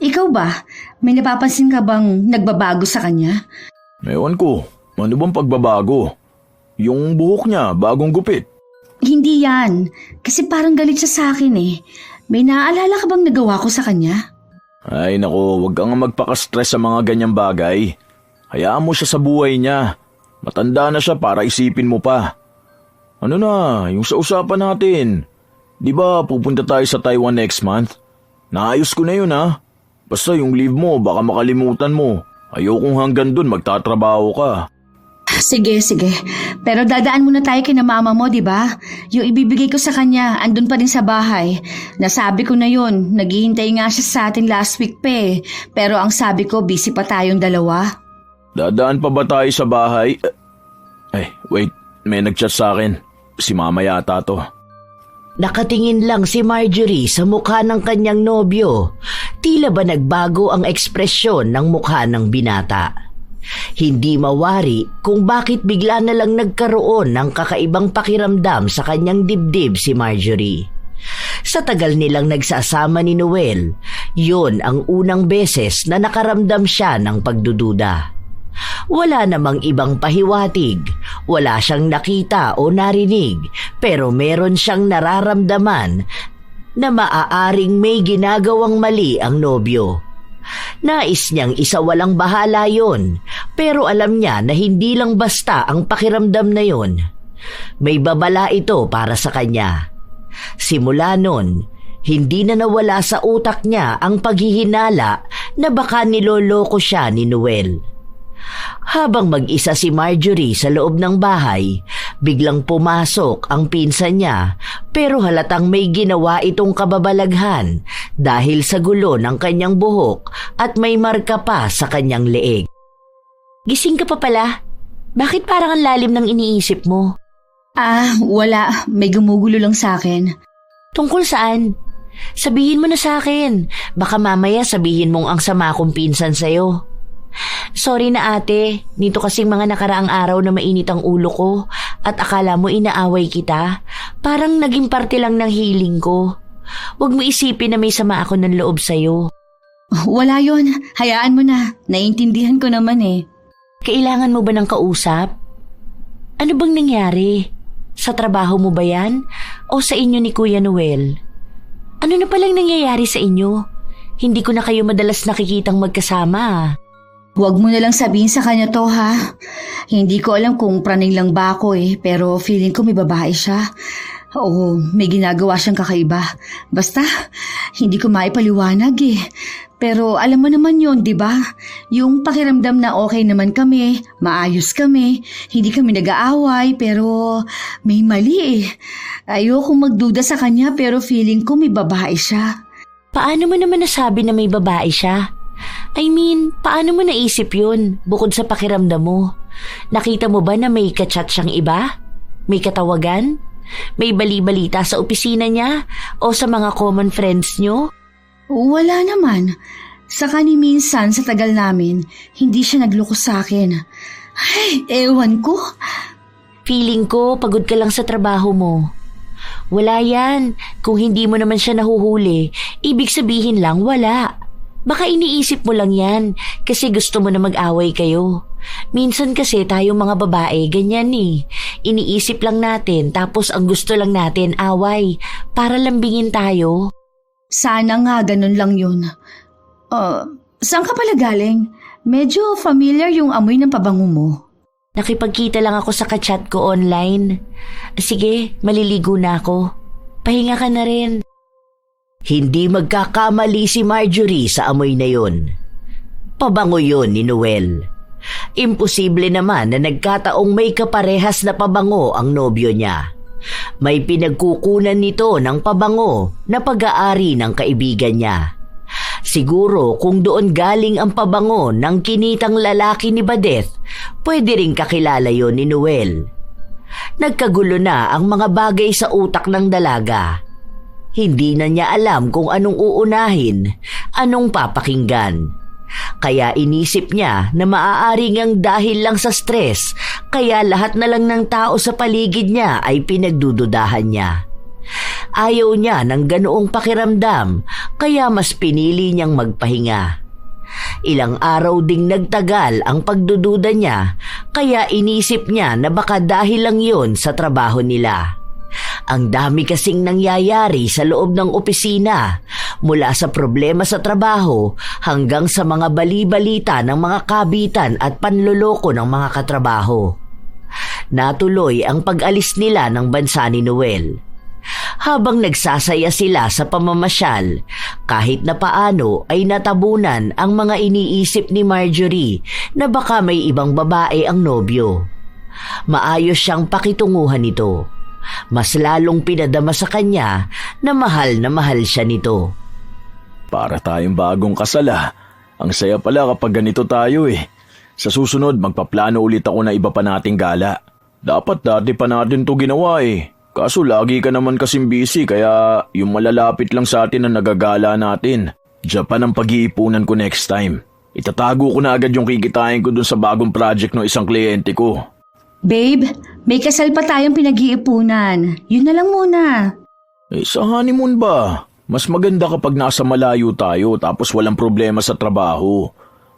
Ikaw ba? May napapansin ka bang nagbabago sa kanya? Ewan ko, ano bang pagbabago? Yung buhok niya, bagong gupit. Hindi yan. Kasi parang galit siya sa akin May naaalala ka bang nagawa ko sa kanya? Ay nako, wag kang magpaka-stress sa mga ganyang bagay. Hayaan mo siya sa buhay niya. Matanda na siya para isipin mo pa. Ano na, yung sa usapan natin. Di ba pupunta tayo sa Taiwan next month? Naayos ko na yun Basta yung leave mo, baka makalimutan mo. Ayokong hanggang dun magtatrabaho ka. Sige. Pero dadaan muna tayo kina mama mo, di ba? Yung ibibigay ko sa kanya, andun pa rin sa bahay. Nasabi ko na yun, naghihintay nga siya sa atin last week pa Pero ang sabi ko, busy pa tayong dalawa. Dadaan pa ba tayo sa bahay? Wait, may nag-chat sa akin. Si mama yata to. Nakatingin lang si Marjorie sa mukha ng kanyang nobyo. Tila ba nagbago ang ekspresyon ng mukha ng binata? Hindi mawari kung bakit bigla na lang nagkaroon ng kakaibang pakiramdam sa kanyang dibdib si Marjorie. Sa tagal nilang nagsasama ni Noel, yun ang unang beses na nakaramdam siya ng pagdududa. Wala namang ibang pahiwatig, wala siyang nakita o narinig, pero meron siyang nararamdaman na maaaring may ginagawang mali ang nobyo. Nais niyang isawalang bahala yon, pero alam niya na hindi lang basta ang pakiramdam na yon. May babala ito para sa kanya. Simula nun, hindi na nawala sa utak niya ang paghihinala na baka niloloko siya ni Noel. Habang mag-isa si Marjorie sa loob ng bahay, biglang pumasok ang pinsan niya pero halatang may ginawa itong kababalaghan dahil sa gulo ng kanyang buhok at may marka pa sa kanyang leeg. Gising ka pa pala? Bakit parang ang lalim ng iniisip mo? Wala. May gumugulo lang sa akin. Tungkol saan? Sabihin mo na sa akin. Baka mamaya sabihin mong ang sama kong pinsan sa'yo. Sorry na ate, nito kasing mga nakaraang araw na mainit ang ulo ko at akala mo inaaway kita. Parang naging parte lang ng healing ko. Huwag mo isipin na may sama ako ng loob sa'yo. Wala yon. Hayaan mo na. Naiintindihan ko naman Kailangan mo ba ng kausap? Ano bang nangyari? Sa trabaho mo ba yan? O sa inyo ni Kuya Noel? Ano na palang nangyayari sa inyo? Hindi ko na kayo madalas nakikitang magkasama. Huwag mo na lang sabihin sa kanya to Hindi ko alam kung praning lang ba ako pero feeling ko may babae siya. Oo, may ginagawa siyang kakaiba. Basta, hindi ko maipaliwanag eh. Pero alam mo naman yun, di ba? Yung pakiramdam na okay naman kami, maayos kami, hindi kami nag-aaway, pero may mali eh. Ayoko magduda sa kanya pero feeling ko may babae siya. Paano mo naman nasabi na may babae siya? I mean, paano mo naisip yun bukod sa pakiramdam mo? Nakita mo ba na may kachat siyang iba? May katawagan? May bali-balita sa opisina niya o sa mga common friends nyo? Wala naman. Saka ni minsan sa tagal namin, hindi siya nagloko sa akin. Ay, ewan ko. Feeling ko pagod ka lang sa trabaho mo. Wala yan. Kung hindi mo naman siya nahuhuli, ibig sabihin lang wala. Baka iniisip mo lang yan kasi gusto mo na mag-away kayo. Minsan kasi tayong mga babae, ganyan eh. Iniisip lang natin tapos ang gusto lang natin away para lambingin tayo. Sana nga ganun lang yun. Saan ka pala galing? Medyo familiar yung amoy ng pabango mo. Nakipagkita lang ako sa kachat ko online. Sige, maliligo na ako. Pahinga ka na rin. Hindi magkakamali si Marjorie sa amoy na yun. Pabango yun ni Noel. Imposible naman na nagkataong may kaparehas na pabango ang nobyo niya. May pinagkukunan nito ng pabango na pag-aari ng kaibigan niya. Siguro kung doon galing ang pabango ng kinitang lalaki ni Badeth, pwede ring kakilala yon ni Noel. Nagkagulo na ang mga bagay sa utak ng dalaga. Hindi na niya alam kung anong uunahin, anong papakinggan. Kaya inisip niya na maaari ngang dahil lang sa stress, kaya lahat na lang ng tao sa paligid niya ay pinagdududahan niya. Ayaw niya ng ganoong pakiramdam, kaya mas pinili niyang magpahinga. Ilang araw ding nagtagal ang pagdududa niya, kaya inisip niya na baka dahil lang yon sa trabaho nila. Ang dami kasing nangyayari sa loob ng opisina, mula sa problema sa trabaho hanggang sa mga bali-balita ng mga kabitan at panloloko ng mga katrabaho. Natuloy ang pag-alis nila ng bansa ni Noel. Habang nagsasaya sila sa pamamasyal, kahit na paano ay natabunan ang mga iniisip ni Marjorie na baka may ibang babae ang nobyo. Maayos siyang pakitunguhan nito. Mas lalong pinadama sa kanya na mahal siya nito. Para tayong bagong kasala. Ang saya pala kapag ganito tayo eh. Sa susunod, magpaplano ulit ako na iba pa nating gala. Dapat dati pa natin to ginawa eh. Kaso lagi ka naman kasing busy kaya yung malalapit lang sa atin ang nagagala natin. Japan ang pag-iipunan ko next time. Itatago ko na agad yung kikitain ko dun sa bagong project ng isang kliyente ko. Babe, may kasal pa tayong pinag-iipunan. Yun na lang muna. Sa honeymoon ba? Mas maganda kapag nasa malayo tayo tapos walang problema sa trabaho.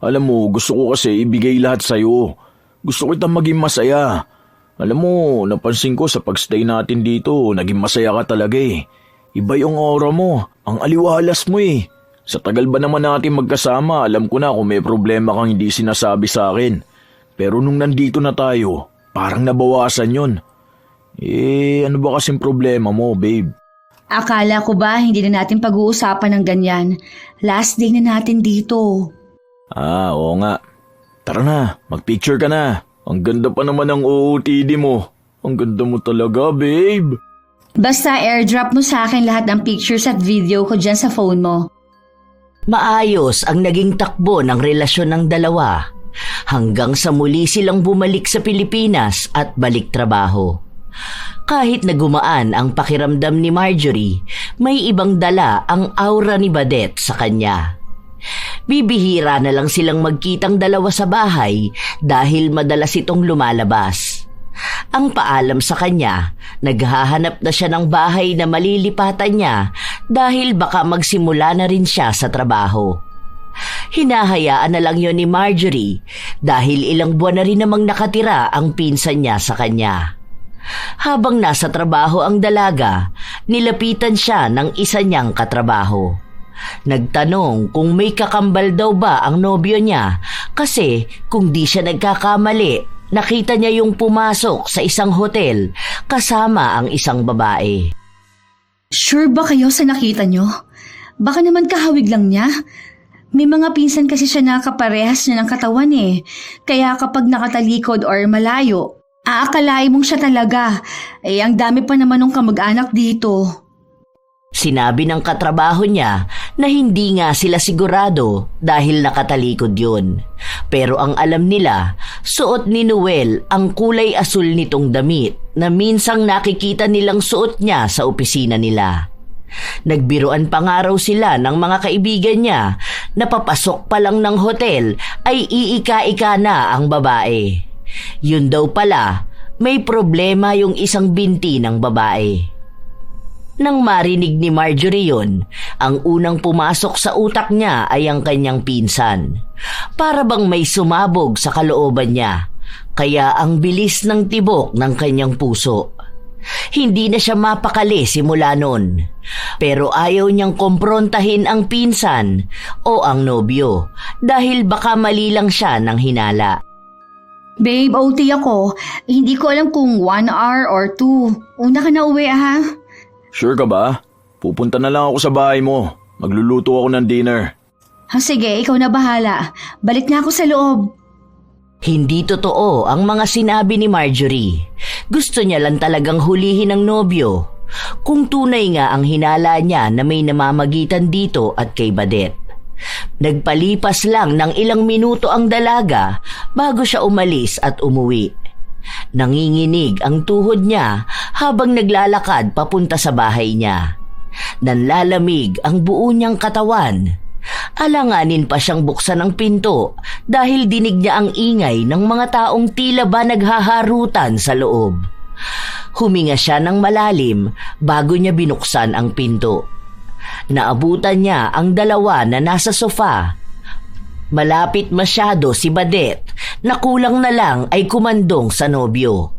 Alam mo, gusto ko kasi ibigay lahat sa'yo. Gusto kitang maging masaya. Alam mo, napansin ko sa pagstay natin dito, naging masaya ka talaga eh. Iba yung aura mo, ang aliwalas mo eh. Sa tagal ba naman natin magkasama, alam ko na kung may problema kang hindi sinasabi sa akin. Pero nung nandito na tayo, parang nabawasan yun. Ano ba kasing problema mo, babe? Akala ko ba hindi na natin pag-uusapan ng ganyan? Last day na natin dito. Oo nga. Tara na, mag-picture ka na. Ang ganda pa naman ng OOTD mo. Ang ganda mo talaga, babe. Basta airdrop mo sa akin lahat ng pictures at video ko dyan sa phone mo. Maayos ang naging takbo ng relasyon ng dalawa hanggang sa muli silang bumalik sa Pilipinas at balik trabaho. Kahit nagumaan ang pakiramdam ni Marjorie, may ibang dala ang aura ni Badeth sa kanya. Bibihira na lang silang magkitang dalawa sa bahay dahil madalas itong lumalabas. Ang paalam sa kanya, naghahanap na siya ng bahay na malilipatan niya dahil baka magsimula na rin siya sa trabaho. Hinahayaan na lang yon ni Marjorie dahil ilang buwan na rin namang nakatira ang pinsan niya sa kanya. Habang nasa trabaho ang dalaga, nilapitan siya ng isa niyang katrabaho. Nagtanong kung may kakambal daw ba ang nobyo niya kasi kung di siya nagkakamali, nakita niya yung pumasok sa isang hotel kasama ang isang babae. Sure ba kayo sa nakita nyo? Baka naman kahawig lang niya. May mga pinsan kasi siya na kaparehas niya ng katawan eh. Kaya kapag nakatalikod or malayo, aakalain mong siya talaga. Eh, ang dami pa naman ng kamag-anak dito. Sinabi ng katrabaho niya na hindi nga sila sigurado dahil nakatalikod yun. Pero ang alam nila, suot ni Noel ang kulay asul nitong damit na minsang nakikita nilang suot niya sa opisina nila. Nagbiruan pa nga raw sila ng mga kaibigan niya na papasok pa lang ng hotel ay iika-ika na ang babae. Yun daw pala, may problema yung isang binti ng babae. Nang marinig ni Marjorie yun, ang unang pumasok sa utak niya ay ang kanyang pinsan. Para bang may sumabog sa kalooban niya, kaya ang bilis ng tibok ng kanyang puso. Hindi na siya mapakali simula nun, pero ayaw niyang komprontahin ang pinsan o ang nobyo dahil baka mali lang siya ng hinala. Babe, OT ako. Hindi ko alam kung 1 hour or 2. Una ka na uwi ha? Sure ka ba? Pupunta na lang ako sa bahay mo. Magluluto ako ng dinner. Sige, ikaw na bahala. Balik na ako sa loob. Hindi totoo ang mga sinabi ni Marjorie. Gusto niya lang talagang hulihin ang nobyo. Kung tunay nga ang hinala niya na may namamagitan dito at kay Badet. Nagpalipas lang ng ilang minuto ang dalaga bago siya umalis at umuwi. Nanginginig ang tuhod niya habang naglalakad papunta sa bahay niya. Nanlalamig ang buo niyang katawan. Alanganin pa siyang buksan ang pinto dahil dinig niya ang ingay ng mga taong tila ba naghaharutan sa loob. Huminga siya ng malalim bago niya binuksan ang pinto. Naabutan niya ang dalawa na nasa sofa. Malapit masyado si Badet na kulang na lang ay kumandong sa nobyo.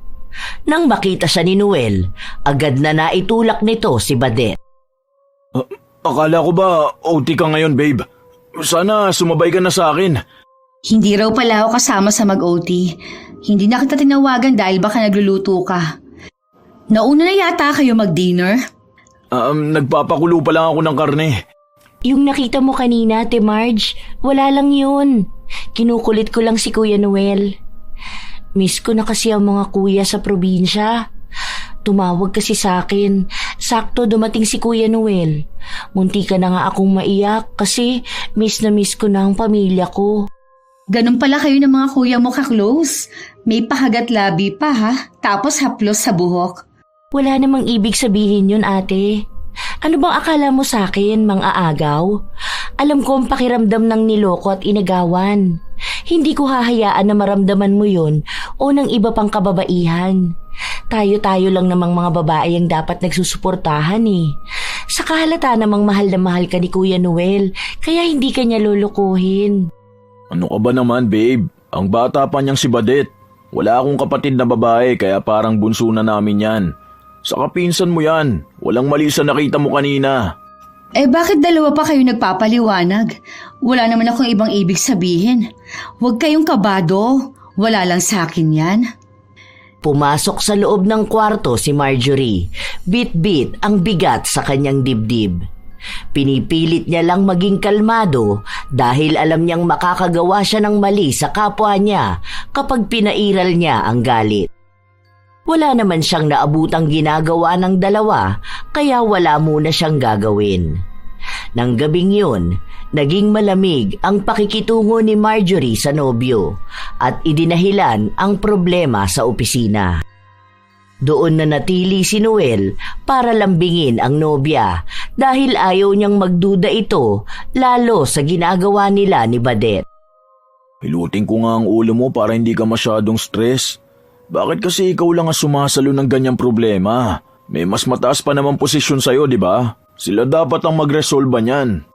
Nang makita siya ni Noel, agad na naitulak nito si Badet. Akala ko ba OT ka ngayon, babe? Sana sumabay ka na sa akin. Hindi raw pala ako kasama sa mag-OT. Hindi na kita tinawagan dahil baka nagluluto ka. Nauna na yata kayo mag-dinner? Nagpapakulo pa lang ako ng karne. Yung nakita mo kanina, Ate Marge, wala lang yun. Kinukulit ko lang si Kuya Noel. Miss ko na kasi ang mga kuya sa probinsya. Tumawag kasi sa akin. Sakto dumating si Kuya Noel. Munti ka na nga akong maiyak kasi miss na miss ko na ang pamilya ko. Ganun pala kayo ng mga kuya mo ka-close. May pahagat labi pa ha, tapos haplos sa buhok. Wala namang ibig sabihin yun, ate. Ano bang akala mo sa akin, mang aagaw? Alam ko ang pakiramdam ng niloko at inagawan. Hindi ko hahayaan na maramdaman mo yun o ng iba pang kababaihan. Tayo-tayo lang namang mga babae ang dapat nagsusuportahan eh. Saka halata namang mahal na mahal ka ni Kuya Noel, kaya hindi ka niya lulukuhin. Ano ka ba naman, babe? Ang bata pa niyang si Badet. Wala akong kapatid na babae kaya parang bunso na namin yan. Sa kapinsan mo yan. Walang mali sa nakita mo kanina. Eh bakit dalawa pa kayo nagpapaliwanag? Wala naman akong ibang ibig sabihin. Huwag kayong kabado. Wala lang sa akin yan. Pumasok sa loob ng kwarto si Marjorie. Bit-bit ang bigat sa kanyang dibdib. Pinipilit niya lang maging kalmado dahil alam niyang makakagawa siya ng mali sa kapwa niya kapag pinairal niya ang galit. Wala naman siyang naabutang ginagawa ng dalawa kaya wala muna siyang gagawin. Nang gabing yun, naging malamig ang pakikitungo ni Marjorie sa nobyo at idinahilan ang problema sa opisina. Doon na natili si Noel para lambingin ang nobya dahil ayaw niyang magduda ito lalo sa ginagawa nila ni Badet. Hilutin ko nga ang ulo mo para hindi ka masyadong stress. Bakit kasi ikaw lang ang sumasalo ng ganyang problema? May mas mataas pa naman posisyon sa'yo, di ba? Sila dapat ang magresolba niyan.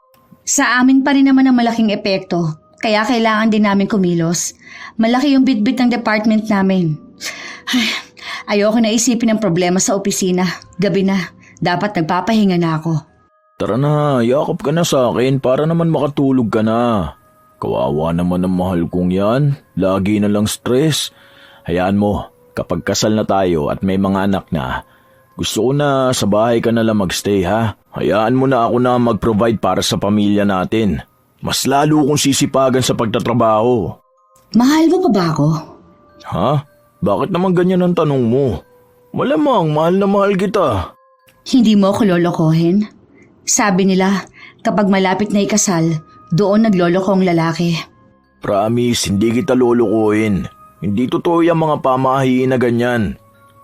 Sa amin pa rin naman ang malaking epekto, kaya kailangan din namin kumilos. Malaki yung bitbit ng department namin. Ayoko na isipin ang problema sa opisina. Gabi na, dapat nagpapahinga na ako. Tara na, yakap ka na sa akin para naman makatulog ka na. Kawawa naman ang mahal kong yan. Lagi na lang stress. Hayaan mo, kapag kasal na tayo at may mga anak na, gusto ko na sa bahay ka na lang magstay ha. Hayaan mo na ako na mag-provide para sa pamilya natin. Mas lalo kong sisipagan sa pagtatrabaho. Mahal mo pa ba ako? Ha? Bakit naman ganyan ang tanong mo? Malamang mahal na mahal kita. Hindi mo ako lolokohin? Sabi nila, kapag malapit na ikasal, doon nagloloko ang lalaki. Promise, hindi kita lulukuhin. Hindi totoo yung mga pamahiin na ganyan.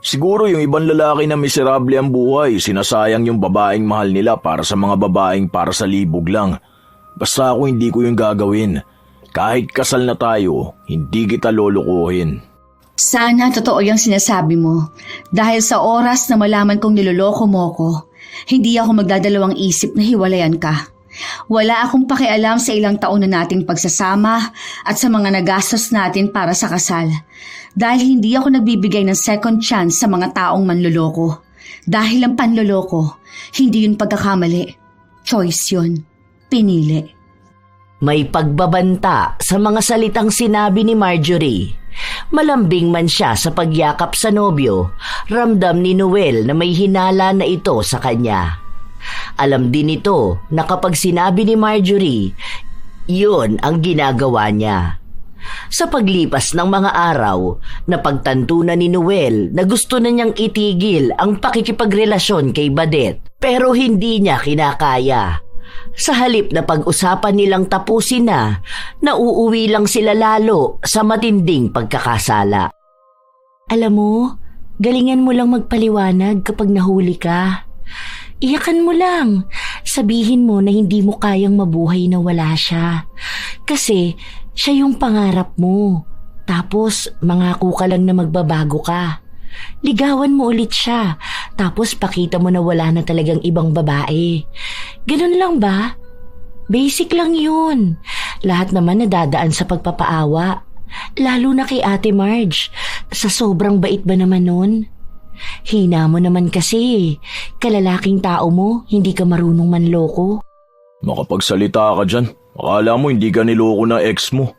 Siguro yung ibang lalaki na miserable ang buhay, sinasayang yung babaeng mahal nila para sa mga babaeng para sa libog lang. Basta ako hindi ko yung gagawin. Kahit kasal na tayo, hindi kita lulukuhin. Sana totoo yung sinasabi mo. Dahil sa oras na malaman kong niloloko mo ko, hindi ako magdadalawang isip na hiwalayan ka. Wala akong pakialam sa ilang taon na nating pagsasama at sa mga nagastos natin para sa kasal. Dahil hindi ako nagbibigay ng second chance sa mga taong manloloko. Dahil ang panloloko, hindi yun pagkakamali. Choice yun. Pinili. May pagbabanta sa mga salitang sinabi ni Marjorie. Malambing man siya sa pagyakap sa nobyo, ramdam ni Noel na may hinala na ito sa kanya. Alam din ito na kapag sinabi ni Marjorie, yun ang ginagawa niya. Sa paglipas ng mga araw, napagtanto na ni Noel na gusto na niyang itigil ang pakikipagrelasyon kay Badet, pero hindi niya kinakaya. Sa halip na pag-usapan nilang tapusin na, nauuwi lang sila lalo sa matinding pagkakasala. Alam mo, galingan mo lang magpaliwanag kapag nahuli ka. Iyakan mo lang. Sabihin mo na hindi mo kayang mabuhay na wala siya. Kasi siya yung pangarap mo. Tapos mangako ka lang na magbabago ka. Ligawan mo ulit siya. Tapos pakita mo na wala na talagang ibang babae. Ganun lang ba? Basic lang yun. Lahat naman nadadaan sa pagpapaawa. Lalo na kay Ate Marge. Sa sobrang bait ba naman nun? Hina mo naman kasi. Kalalaking tao mo, hindi ka marunong manloko. Makapagsalita ka dyan. Akala mo hindi ka niloko na ex mo.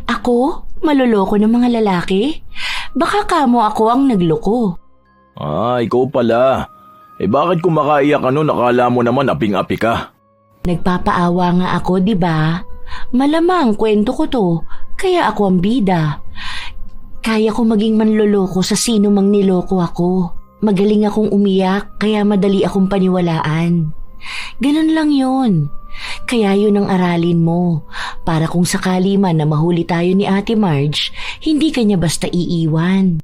Ako? Maloloko ng mga lalaki? Baka kamo ako ang nagloko. Ikaw pala. Bakit kumakaiyak ka nun? Akala mo naman aping-api ka. Nagpapaawa nga ako, di ba? Malamang kwento ko to, kaya ako ang bida. Kaya ko maging manloloko sa sino mang niloko ako. Magaling akong umiyak, kaya madali akong paniwalaan. Ganun lang yun. Kaya yun ang aralin mo, para kung sakali man na mahuli tayo ni Ate Marge, hindi ka niya basta iiwan.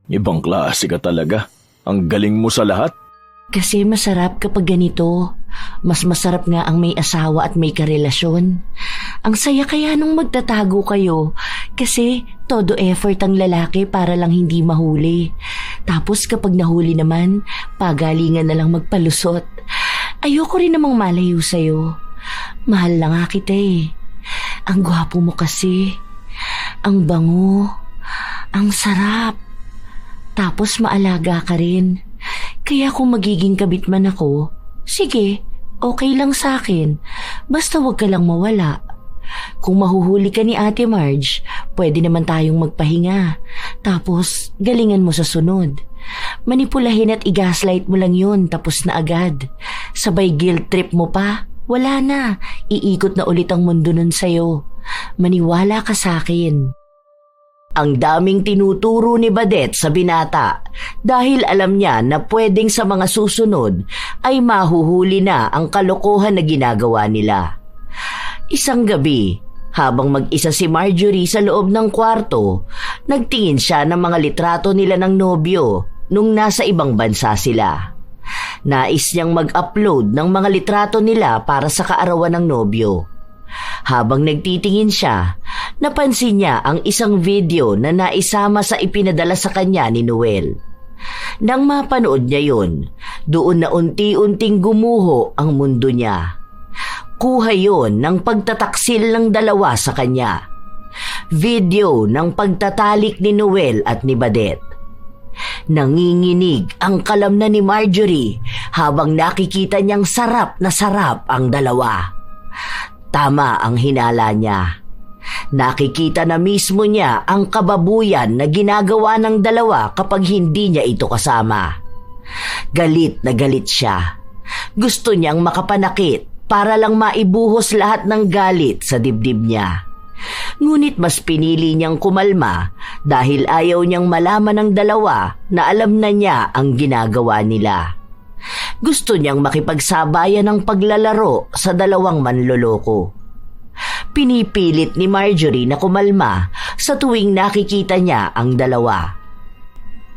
Ibang klase ka talaga. Ang galing mo sa lahat. Kasi masarap kapag ganito. Mas masarap nga ang may asawa at may karelasyon. Ang saya kaya nung magtatago kayo, kasi todo effort ang lalaki para lang hindi mahuli. Tapos kapag nahuli naman, pagalingan na lang magpalusot. Ayoko rin namang malayo sa'yo. Mahal na nga kita eh. Ang gwapo mo kasi. Ang bango. Ang sarap. Tapos maalaga ka rin. Kaya kung magiging kabit man ako, sige, okay lang sa akin. Basta wag ka lang mawala. Kung mahuhuli ka ni Ate Marge, pwede naman tayong magpahinga. Tapos galingan mo sa sunod. Manipulahin at i-gaslight mo lang yun, tapos na agad. Sabay guilt trip mo pa. Wala na, iikot na ulit ang mundo nun sa'yo. Maniwala ka sa akin. Ang daming tinuturo ni Badet sa binata dahil alam niya na pwedeng sa mga susunod ay mahuhuli na ang kalokohan na ginagawa nila. Isang gabi, habang mag-isa si Marjorie sa loob ng kwarto, nagtingin siya ng mga litrato nila ng nobyo nung nasa ibang bansa sila. Nais niyang mag-upload ng mga litrato nila para sa kaarawan ng nobyo. Habang nagtitingin siya, napansin niya ang isang video na naisama sa ipinadala sa kanya ni Noel. Nang mapanood niya yun, doon na unti-unting gumuho ang mundo niya. Kuha yun ng pagtataksil ng dalawa sa kanya. Video ng pagtatalik ni Noel at ni Badet. Nanginginig ang kalamnan ni Marjorie habang nakikita niyang sarap na sarap ang dalawa. Tama ang hinala niya. Nakikita na mismo niya ang kababuyan na ginagawa ng dalawa kapag hindi niya ito kasama. Galit na galit siya. Gusto niyang makapanakit para lang maibuhos lahat ng galit sa dibdib niya. Ngunit mas pinili niyang kumalma dahil ayaw niyang malaman ng dalawa na alam na niya ang ginagawa nila. Gusto niyang makipagsabayan ng paglalaro sa dalawang manloloko. Pinipilit ni Marjorie na kumalma sa tuwing nakikita niya ang dalawa.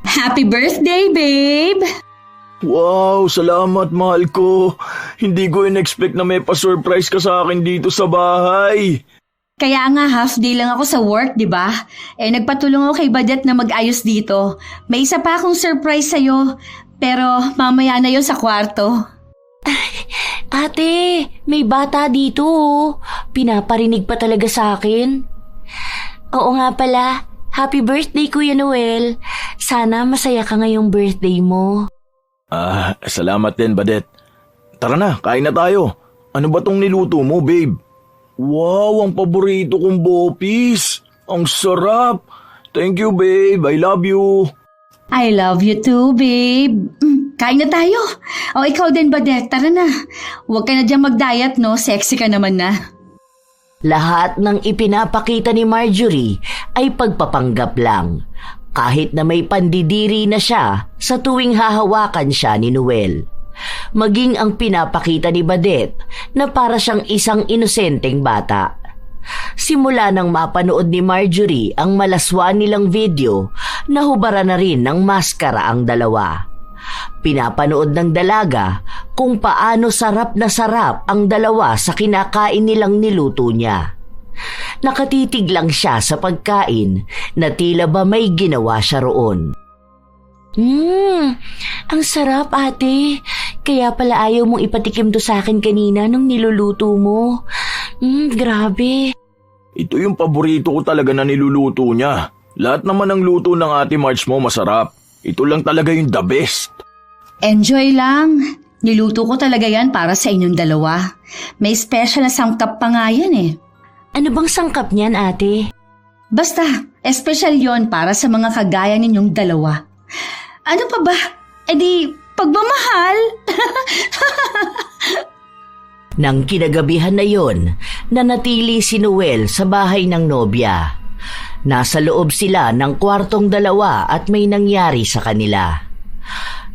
Happy birthday, babe! Wow, salamat mahal ko. Hindi ko in-expect na may pa-surprise ka sa akin dito sa bahay. Kaya nga half day lang ako sa work, di ba? Nagpatulong ako kay Badet na mag-ayos dito. May isa pa akong surprise sa'yo, pero mamaya na yun sa kwarto. Ate, may bata dito oh. Pinaparinig pa talaga sa akin. Oo nga pala, happy birthday Kuya Noel. Sana masaya ka ngayong birthday mo. Salamat din, Badet. Tara na, kain na tayo. Ano ba tong niluto mo, babe? Wow, ang paborito kong bopis. Ang sarap. Thank you, babe. I love you. I love you too, babe. Kain na tayo. O ikaw din, Badet. Tara na. Huwag ka na dyan mag-diet, no? Sexy ka naman na. Lahat ng ipinapakita ni Marjorie ay pagpapanggap lang, kahit na may pandidiri na siya sa tuwing hahawakan siya ni Noel. Maging ang pinapakita ni Badet na para siyang isang inosenteng bata. Simula nang mapanood ni Marjorie ang malaswa nilang video, nahubara na rin ng maskara ang dalawa. Pinapanood ng dalaga kung paano sarap na sarap ang dalawa sa kinakain nilang niluto niya. Nakatitig lang siya sa pagkain na tila ba may ginawa siya roon. Ang sarap ate. Kaya pala ayaw mong ipatikim to sa akin kanina nung niluluto mo. Grabe. Ito yung paborito ko talaga na niluluto niya. Lahat naman ng luto ng Ate Marge mo masarap. Ito lang talaga yung the best. Enjoy lang. Niluto ko talaga yan para sa inyong dalawa. May special na sangkap pa nga yan eh. Ano bang sangkap niyan ate? Basta, espesyal yon para sa mga kagaya ninyong dalawa. Ano pa ba? Pagmamahal. Nang kinagabihan na yon, nanatili si Noel sa bahay ng nobya. Nasa loob sila ng kwartong dalawa at may nangyari sa kanila.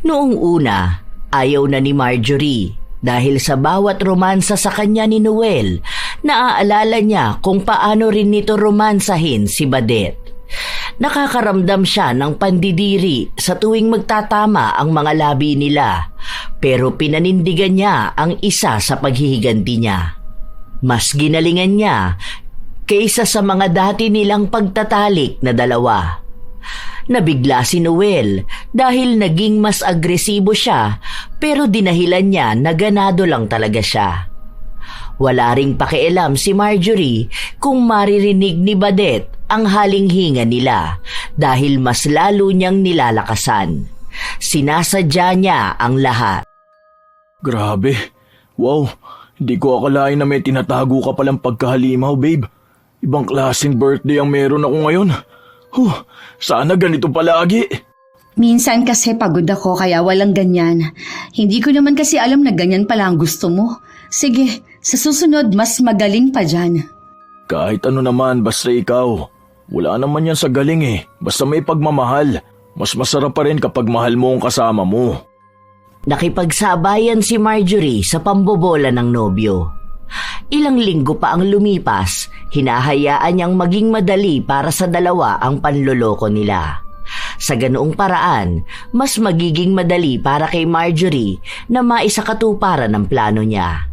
Noong una, ayaw na ni Marjorie dahil sa bawat romansa sa kanya ni Noel, naaalala niya kung paano rin nito romansahin si Badet. Nakakaramdam siya ng pandidiri sa tuwing magtatama ang mga labi nila, pero pinanindigan niya ang isa sa paghihiganti niya. Mas ginalingan niya kaysa sa mga dati nilang pagtatalik na dalawa. Nabigla si Noel dahil naging mas agresibo siya, pero dinahilan niya na ganado lang talaga siya. Wala ring pakialam si Marjorie kung maririnig ni Badet ang halinghinga nila dahil mas lalo niyang nilalakasan. Sinasadya niya ang lahat. Grabe. Wow, hindi ko akalain na may tinatago ka palang pagkahalimaw, babe. Ibang klaseng birthday ang meron ako ngayon. Sana ganito palagi. Minsan kasi pagod ako kaya walang ganyan. Hindi ko naman kasi alam na ganyan pala ang gusto mo. Sige, sa susunod mas magaling pa dyan. Kahit ano naman, basta ikaw. Wala naman yan sa galing eh. Basta may pagmamahal. Mas masarap pa rin kapag mahal mo ang kasama mo. Nakipagsabayan si Marjorie sa pambobola ng nobyo. Ilang linggo pa ang lumipas, hinahayaan niyang maging madali para sa dalawa ang panloloko nila. Sa ganoong paraan, mas magiging madali para kay Marjorie na maisakatuparan ang plano niya.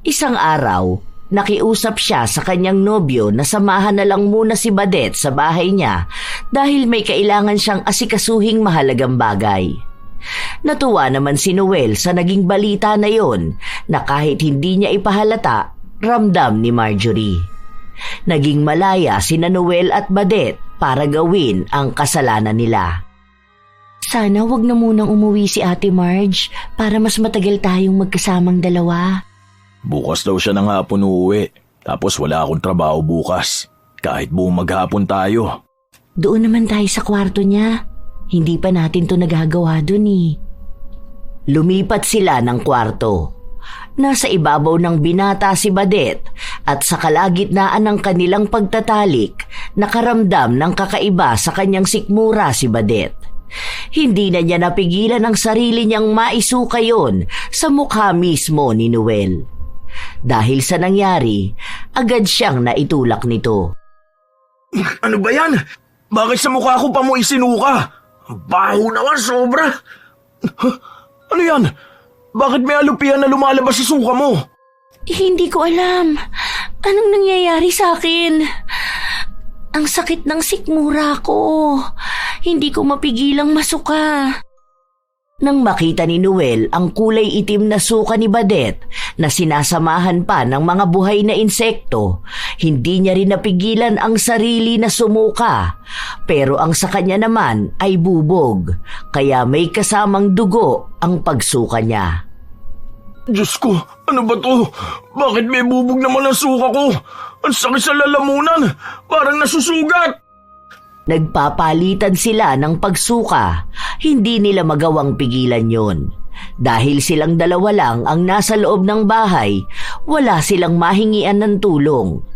Isang araw, nakiusap siya sa kanyang nobyo na samahan na lang muna si Badet sa bahay niya dahil may kailangan siyang asikasuhing mahalagang bagay. Natuwa naman si Noel sa naging balita na yon na kahit hindi niya ipahalata, ramdam ni Marjorie. Naging malaya sina Noel at Badet para gawin ang kasalanan nila. Sana wag na munang umuwi si Ate Marge para mas matagal tayong magkasamang dalawa. Bukas daw siya ng hapon uuwi. Tapos wala akong trabaho bukas. Kahit buong maghapon tayo. Doon naman tayo sa kwarto niya. Hindi pa natin to nagagawa dun eh. Lumipat sila ng kwarto. Nasa ibabaw ng binata si Badet at sa kalagitnaan ng kanilang pagtatalik, nakaramdam ng kakaiba sa kanyang sikmura si Badet. Hindi na niya napigilan ang sarili niyang maisuka yon sa mukha mismo ni Noel. Dahil sa nangyari, agad siyang naitulak nito. Ano ba yan? Bakit sa mukha ko pa mo isinuka? Baho naman sobra. Ano yan? Bakit may alupian na lumalabas sa suka mo? Hindi ko alam. Anong nangyayari sa akin? Ang sakit ng sikmura ko. Hindi ko mapigilang masuka. Nang makita ni Noel ang kulay itim na suka ni Badet na sinasamahan pa ng mga buhay na insekto, hindi niya rin napigilan ang sarili na sumuka. Pero ang sa kanya naman ay bubog, kaya may kasamang dugo ang pagsuka niya. Diyos ko, ano ba to? Bakit may bubog naman ang suka ko? Ang sakit sa lalamunan, parang nasusugat. Nagpapalitan sila ng pagsuka, hindi nila magawang pigilan yon. Dahil silang dalawa lang ang nasa loob ng bahay, wala silang mahingian ng tulong.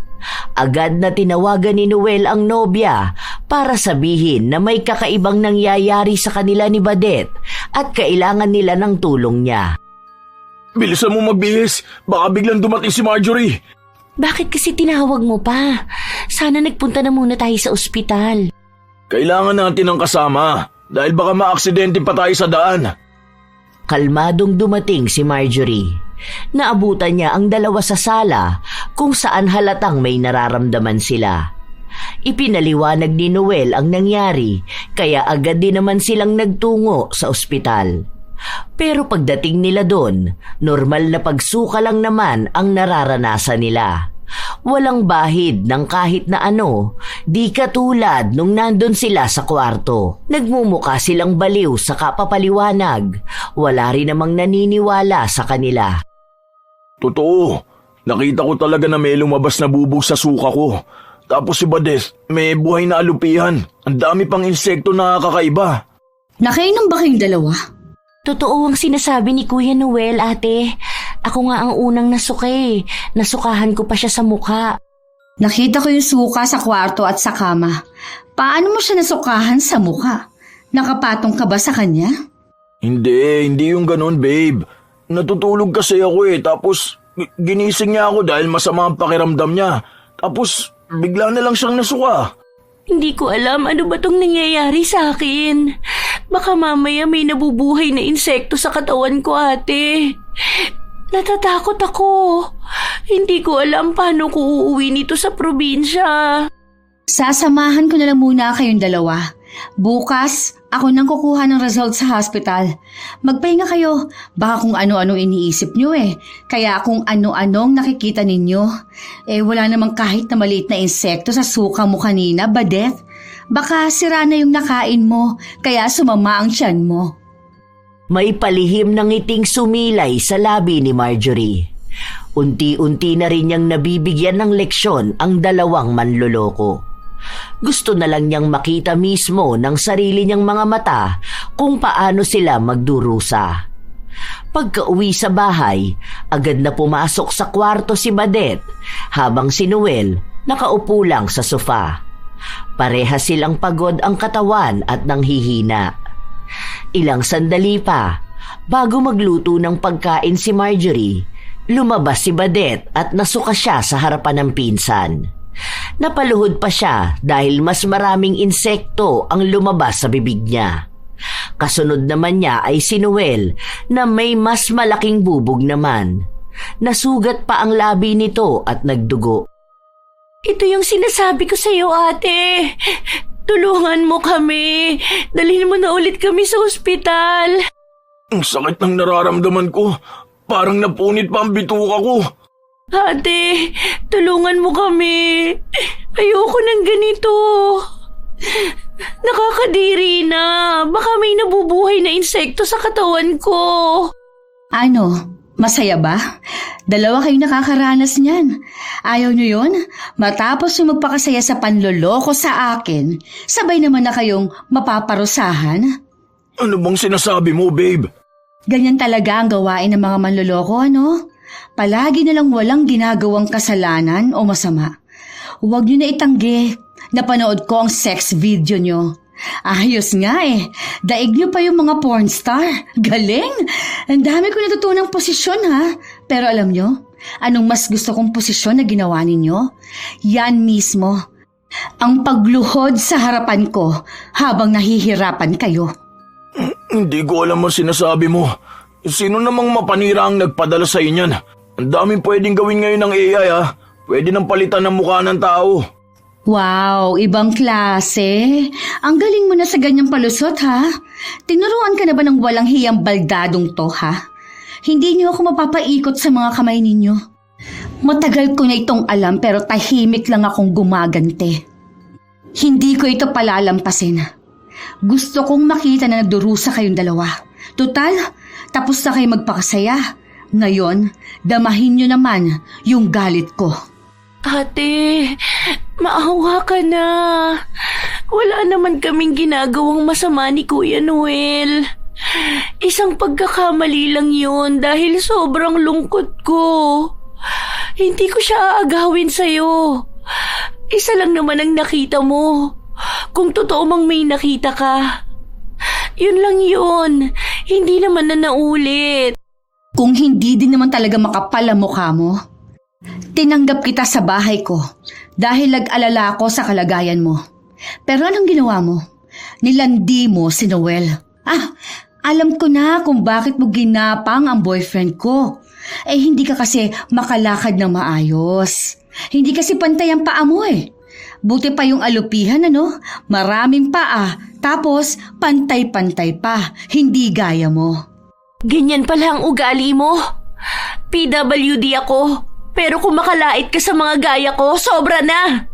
Agad na tinawagan ni Noel ang nobya para sabihin na may kakaibang nangyayari sa kanila ni Badet at kailangan nila ng tulong niya. Bilisan mo magbihis, baka biglang dumating si Marjorie. Bakit kasi tinawag mo pa? Sana nagpunta na muna tayo sa ospital. Kailangan natin ng kasama dahil baka maaksidente pa tayo sa daan. Kalmadong dumating si Marjorie. Naabutan niya ang dalawa sa sala kung saan halatang may nararamdaman sila. Ipinaliwanag ni Noel ang nangyari kaya agad din naman silang nagtungo sa ospital. Pero pagdating nila doon, normal na pagsuka lang naman ang nararanasan nila. Walang bahid ng kahit na ano, di katulad nung nandun sila sa kwarto. Nagmumuka silang baliw sa kapapaliwanag. Wala rin namang naniniwala sa kanila. Totoo, nakita ko talaga na may lumabas na bubog sa suka ko. Tapos si Badet, may buhay na alupihan. Ang dami pang insekto na kakaiba. Nakainom ba kayong dalawa? Totoo ang sinasabi ni Kuya Noel, ate. Ako nga ang unang nasuka eh. Nasukahan ko pa siya sa mukha. Nakita ko yung suka sa kwarto at sa kama. Paano mo siya nasukahan sa mukha? Nakapatong ka ba sa kanya? Hindi yung ganun, babe. Natutulog kasi ako tapos ginising niya ako dahil masama ang pakiramdam niya. Tapos bigla na lang siyang nasuka. Hindi ko alam ano ba tong nangyayari sa akin. Baka mamaya may nabubuhay na insekto sa katawan ko, ate. Natatakot ako. Hindi ko alam paano ko uuwi nito sa probinsya. Sasamahan ko na lang muna kayong dalawa. Bukas, ako nang kukuha ng result sa hospital. Magpahinga kayo. Baka kung ano-anong iniisip nyo Kaya kung ano-anong nakikita ninyo. Wala namang kahit na maliit na insekto sa suka mo kanina, Badet. Baka sira na yung nakain mo, kaya sumama ang tiyan mo. May palihim ng ngiting sumilay sa labi ni Marjorie. Unti-unti na rin niyang nabibigyan ng leksyon ang dalawang manloloko. Gusto na lang niyang makita mismo ng sarili niyang mga mata kung paano sila magdurusa. Pagka-uwi sa bahay, agad na pumasok sa kwarto si Badet habang si Noel nakaupo lang sa sofa. Pareha silang pagod ang katawan at nanghihina. Ilang sandali pa, bago magluto ng pagkain si Marjorie, lumabas si Badet at nasuka siya sa harapan ng pinsan. Napaluhod pa siya dahil mas maraming insekto ang lumabas sa bibig niya. Kasunod naman niya ay si Noel na may mas malaking bubog naman. Nasugat pa ang labi nito at nagdugo. Ito yung sinasabi ko sa'yo, ate. Tulungan mo kami. Dalhin mo na ulit kami sa ospital. Ang sakit ng nararamdaman ko. Parang napunit pa ang bituka ko. Ate, tulungan mo kami. Ayoko ng ganito. Nakakadiri na. Baka may nabubuhay na insekto sa katawan ko. Ano? Masaya ba? Dalawa kayo nakakaranas niyan. Ayaw niyo yun? Matapos yung magpakasaya sa panloloko sa akin, sabay naman na kayong mapaparusahan? Ano bang sinasabi mo, babe? Ganyan talaga ang gawain ng mga manloloko, ano? Palagi na lang walang ginagawang kasalanan o masama. Huwag niyo na itanggi. Napanood ko ang sex video niyo. Ayos nga eh. Daig niyo pa yung mga porn star. Galing! Ang dami ko natutunang posisyon ha. Pero alam niyo, anong mas gusto kong posisyon na ginawa ninyo? Yan mismo. Ang pagluhod sa harapan ko habang nahihirapan kayo. Hindi ko alam ang sinasabi mo. Sino namang mapanira ang nagpadala sa inyan? Ang daming pwedeng gawin ngayon ng AI ha. Pwede nang palitan ng mukha ng tao. Wow, ibang klase. Ang galing mo na sa ganyang palusot ha. Tinuruan ka na ba ng walang hiyang baldadong to ha? Hindi niyo ako mapapaikot sa mga kamay ninyo. Matagal ko na itong alam pero tahimik lang akong gumagante. Hindi ko ito palalampasin. Gusto kong makita na nagdurusa kayong dalawa. Tutal, tapos na kayo magpakasaya. Ngayon, damahin niyo naman yung galit ko. Ate, maawa ka na. Wala naman kaming ginagawang masama ni Kuya Noel. Isang pagkakamali lang yun dahil sobrang lungkot ko. Hindi ko siya aagawin sa'yo. Isa lang naman ang nakita mo. Kung totoo mang may nakita ka. Yun lang yun. Hindi naman na naulit. Kung hindi din naman talaga makapal ang mukha mo, tinanggap kita sa bahay ko dahil nag-alala ako sa kalagayan mo. Pero anong ginawa mo? Nilandi mo si Noel. Alam ko na kung bakit mo ginapang ang boyfriend ko. Hindi ka kasi makalakad na maayos. Hindi kasi pantay ang paa mo eh. Buti pa yung alupihan ano? Maraming paa, tapos pantay-pantay pa. Hindi gaya mo. Ganyan pala ang ugali mo. PWD ako. Pero kung makalait ka sa mga gaya ko, sobra na.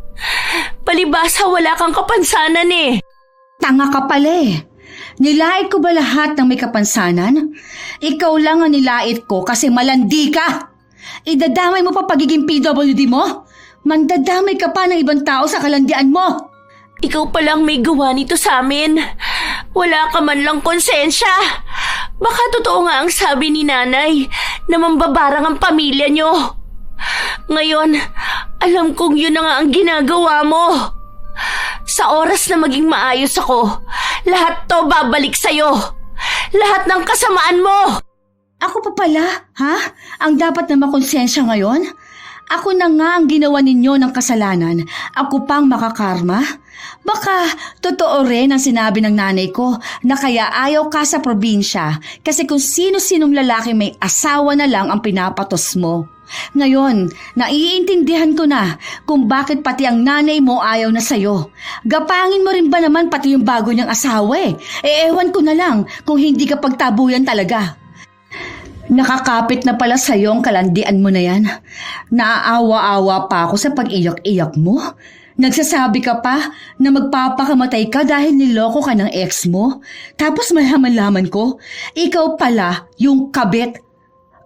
Palibasa wala kang kapansanan eh. Tanga ka pala eh. Nilait ko ba lahat ng may kapansanan? Ikaw lang ang nilait ko kasi malandi ka. Idadamay mo pa pagiging PWD mo? Mandadamay ka pa ng ibang tao sa kalandian mo. Ikaw palang may gawa nito sa amin. Wala ka man lang konsensya. Baka totoo nga ang sabi ni nanay na mambabarang ang pamilya nyo. Ngayon, alam kong yun na nga ang ginagawa mo. Sa oras na maging maayos ako, lahat to babalik sa'yo. Lahat ng kasamaan mo. Ako pa pala, ha? Ang dapat na makonsensya ngayon? Ako na nga ang ginawa ninyo ng kasalanan. Ako pang makakarma? Baka totoo rin ang sinabi ng nanay ko na kaya ayaw ka sa probinsya kasi kung sino-sinong lalaki may asawa na lang ang pinapatos mo. Ngayon, naiintindihan ko na kung bakit pati ang nanay mo ayaw na sa'yo. Gapangin mo rin ba naman pati yung bago niyang asawa eh? Ewan ko na lang kung hindi ka pagtabuyan talaga. Nakakapit na pala sa'yo ang kalandian mo na yan. Naaawa-awa pa ako sa pag-iyak-iyak mo. Nagsasabi ka pa na magpapakamatay ka dahil niloko ka ng ex mo. Tapos malaman ko, ikaw pala yung kabit.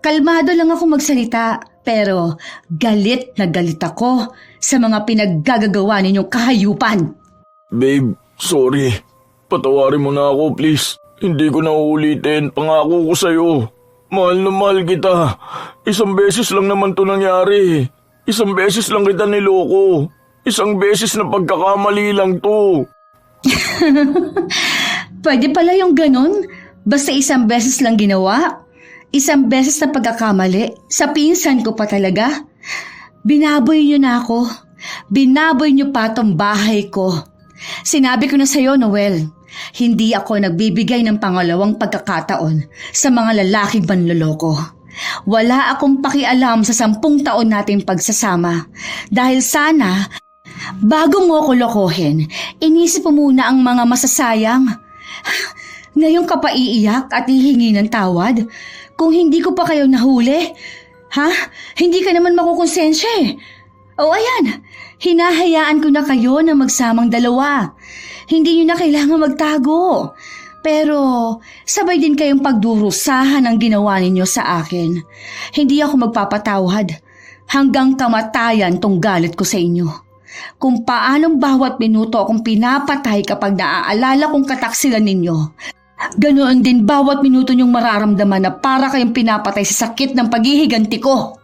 Kalmado lang ako magsalita, pero galit na galit ako sa mga pinaggagawa ninyong kahayupan. Babe, sorry. Patawarin mo na ako, please. Hindi ko na uulitin. Pangako ko sa'yo. Mahal na mahal kita. Isang beses lang naman to nangyari. Isang beses lang kita niloko. Isang beses na pagkakamali lang to. Pwede pala yung ganun. Basta isang beses lang ginawa. Isang beses na pagkakamali. Sa pinsan ko pa talaga. Binaboy niyo na ako. Binaboy niyo pa tong bahay ko. Sinabi ko na sa'yo, Noel. Hindi ako nagbibigay ng pangalawang pagkakataon sa mga lalaking manloloko. Wala akong pakialam sa 10 taon nating pagsasama. Dahil sana, bago mo ako lokohin, inisip mo muna ang mga masasayang. Ngayon ka pa iiyak at hihingi ng tawad? Kung hindi ko pa kayo nahuli, hindi ka naman makukonsensya eh. O ayan, hinahayaan ko na kayo na magsamang dalawa. Hindi nyo na kailangan magtago. Pero sabay din kayong pagdurusahan ang ginawa ninyo sa akin. Hindi ako magpapatawad. Hanggang kamatayan tong galit ko sa inyo. Kung paanong bawat minuto akong pinapatay kapag naaalala kong kataksilan ninyo. Ganoon din bawat minuto niyong mararamdaman na para kayong pinapatay sa sakit ng paghihiganti ko.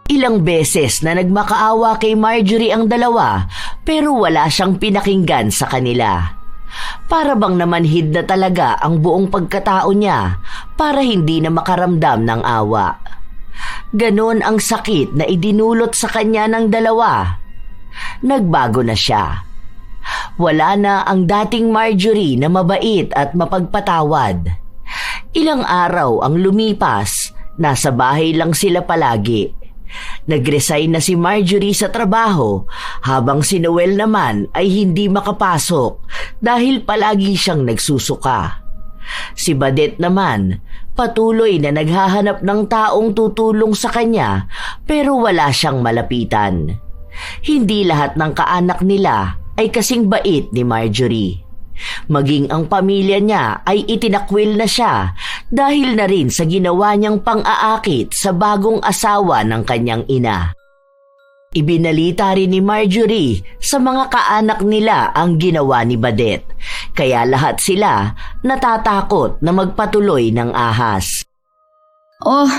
Ilang beses na nagmakaawa kay Marjorie ang dalawa pero wala siyang pinakinggan sa kanila. Para bang namanhid na talaga ang buong pagkatao niya para hindi na makaramdam ng awa. Ganon ang sakit na idinulot sa kanya ng dalawa. Nagbago na siya. Wala na ang dating Marjorie na mabait at mapagpatawad. Ilang araw ang lumipas, nasa bahay lang sila palagi. Nag-resign na si Marjorie sa trabaho habang si Noel naman ay hindi makapasok dahil palagi siyang nagsusuka. Si Badet naman patuloy na naghahanap ng taong tutulong sa kanya pero wala siyang malapitan. Hindi lahat ng kaanak nila ay kasing bait ni Marjorie. Maging ang pamilya niya ay itinakwil na siya dahil na rin sa ginawa niyang pang-aakit sa bagong asawa ng kanyang ina. Ibinalita rin ni Marjorie sa mga kaanak nila ang ginawa ni Badet, kaya lahat sila natatakot na magpatuloy ng ahas. Oh,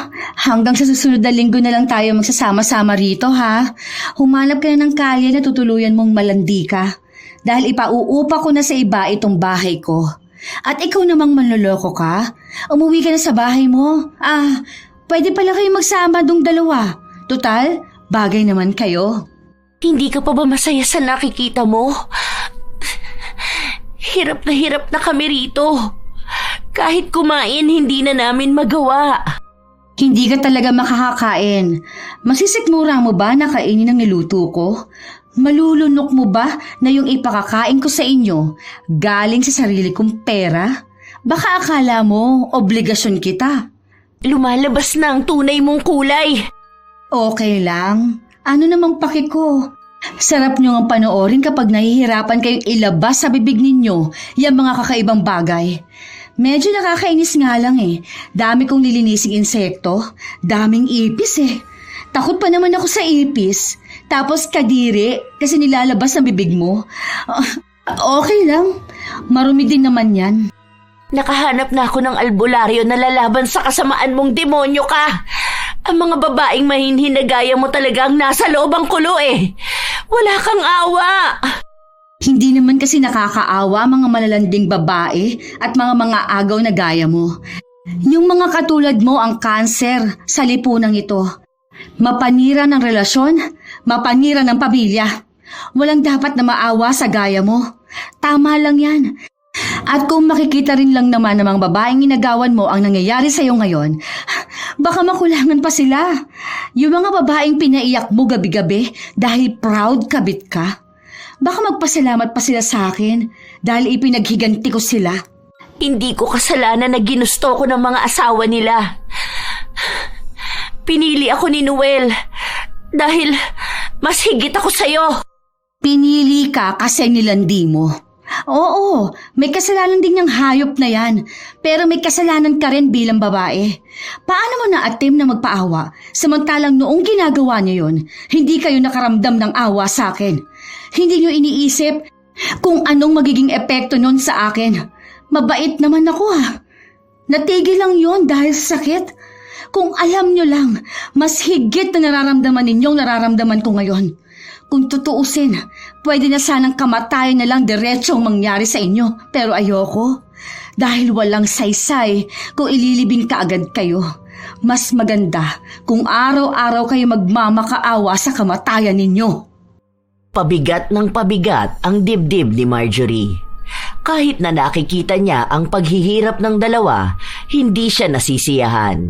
hanggang sa susunod na linggo na lang tayo magsasama-sama rito ha. Humanap ka na ng kalye na tutuluyan mong malandi ka. Dahil ipauupa ko na sa iba itong bahay ko. At ikaw namang manloloko ka? Umuwi ka na sa bahay mo? Pwede pala kayo magsama dong dalawa. Total, bagay naman kayo. Hindi ka pa ba masaya sa nakikita mo? Hirap na kami rito. Kahit kumain, hindi na namin magawa. Hindi ka talaga makakakain. Masisikmura mo ba na kainin ang niluto ko? Malulunok mo ba na yung ipakakain ko sa inyo galing sa sarili kong pera? Baka akala mo obligasyon kita. Lumalabas na ang tunay mong kulay. Okay lang. Ano namang paki ko? Sarap nyo ang panoorin kapag nahihirapan kayong ilabas sa bibig ninyo yung mga kakaibang bagay. Medyo nakakainis nga lang eh. Dami kong lilinising insekto. Daming ipis eh. Takot pa naman ako sa ipis. Tapos kadiri kasi nilalabas ang bibig mo. Okay lang. Marumi din naman yan. Nakahanap na ako ng albularyo na lalaban sa kasamaan mong demonyo ka. Ang mga babaeng mahinhin na gaya mo talagang nasa loob ang kulo eh. Wala kang awa. Hindi naman kasi nakakaawa mga malalanding babae at mga agaw na gaya mo. Yung mga katulad mo ang kanser sa lipunang ito. Mapanira ng relasyon, mapanira ng pamilya. Walang dapat na maawa sa gaya mo. Tama lang yan. At kung makikita rin lang naman ng mga babaeng inagawan mo ang nangyayari sa'yo ngayon, baka makulangan pa sila. Yung mga babaeng pinaiyak mo gabi-gabi dahil proud kabit ka. Baka magpasalamat pa sila sa akin dahil ipinaghiganti ko sila. Hindi ko kasalanan na ginusto ko ng mga asawa nila. Pinili ako ni Noel dahil mas higit ako sa'yo. Pinili ka kasi nilandi mo. Oo, may kasalanan din yung hayop na yan. Pero may kasalanan ka rin bilang babae. Paano mo na-attempt na magpaawa samantalang noong ginagawa niyo yun, hindi kayo nakaramdam ng awa sa akin? Hindi niyo iniisip kung anong magiging epekto nun sa akin. Mabait naman ako ha. Natigil lang yon dahil sa sakit. Kung alam nyo lang, mas higit na nararamdaman ninyong nararamdaman ko ngayon. Kung tutuusin, pwede na sanang kamatayan na lang diretsong mangyari sa inyo. Pero ayoko. Dahil walang saysay kung ililibing kaagad kayo. Mas maganda kung araw-araw kayo magmamakaawa sa kamatayan ninyo. Pabigat ng pabigat ang dibdib ni Marjorie. Kahit na nakikita niya ang paghihirap ng dalawa, hindi siya nasisiyahan.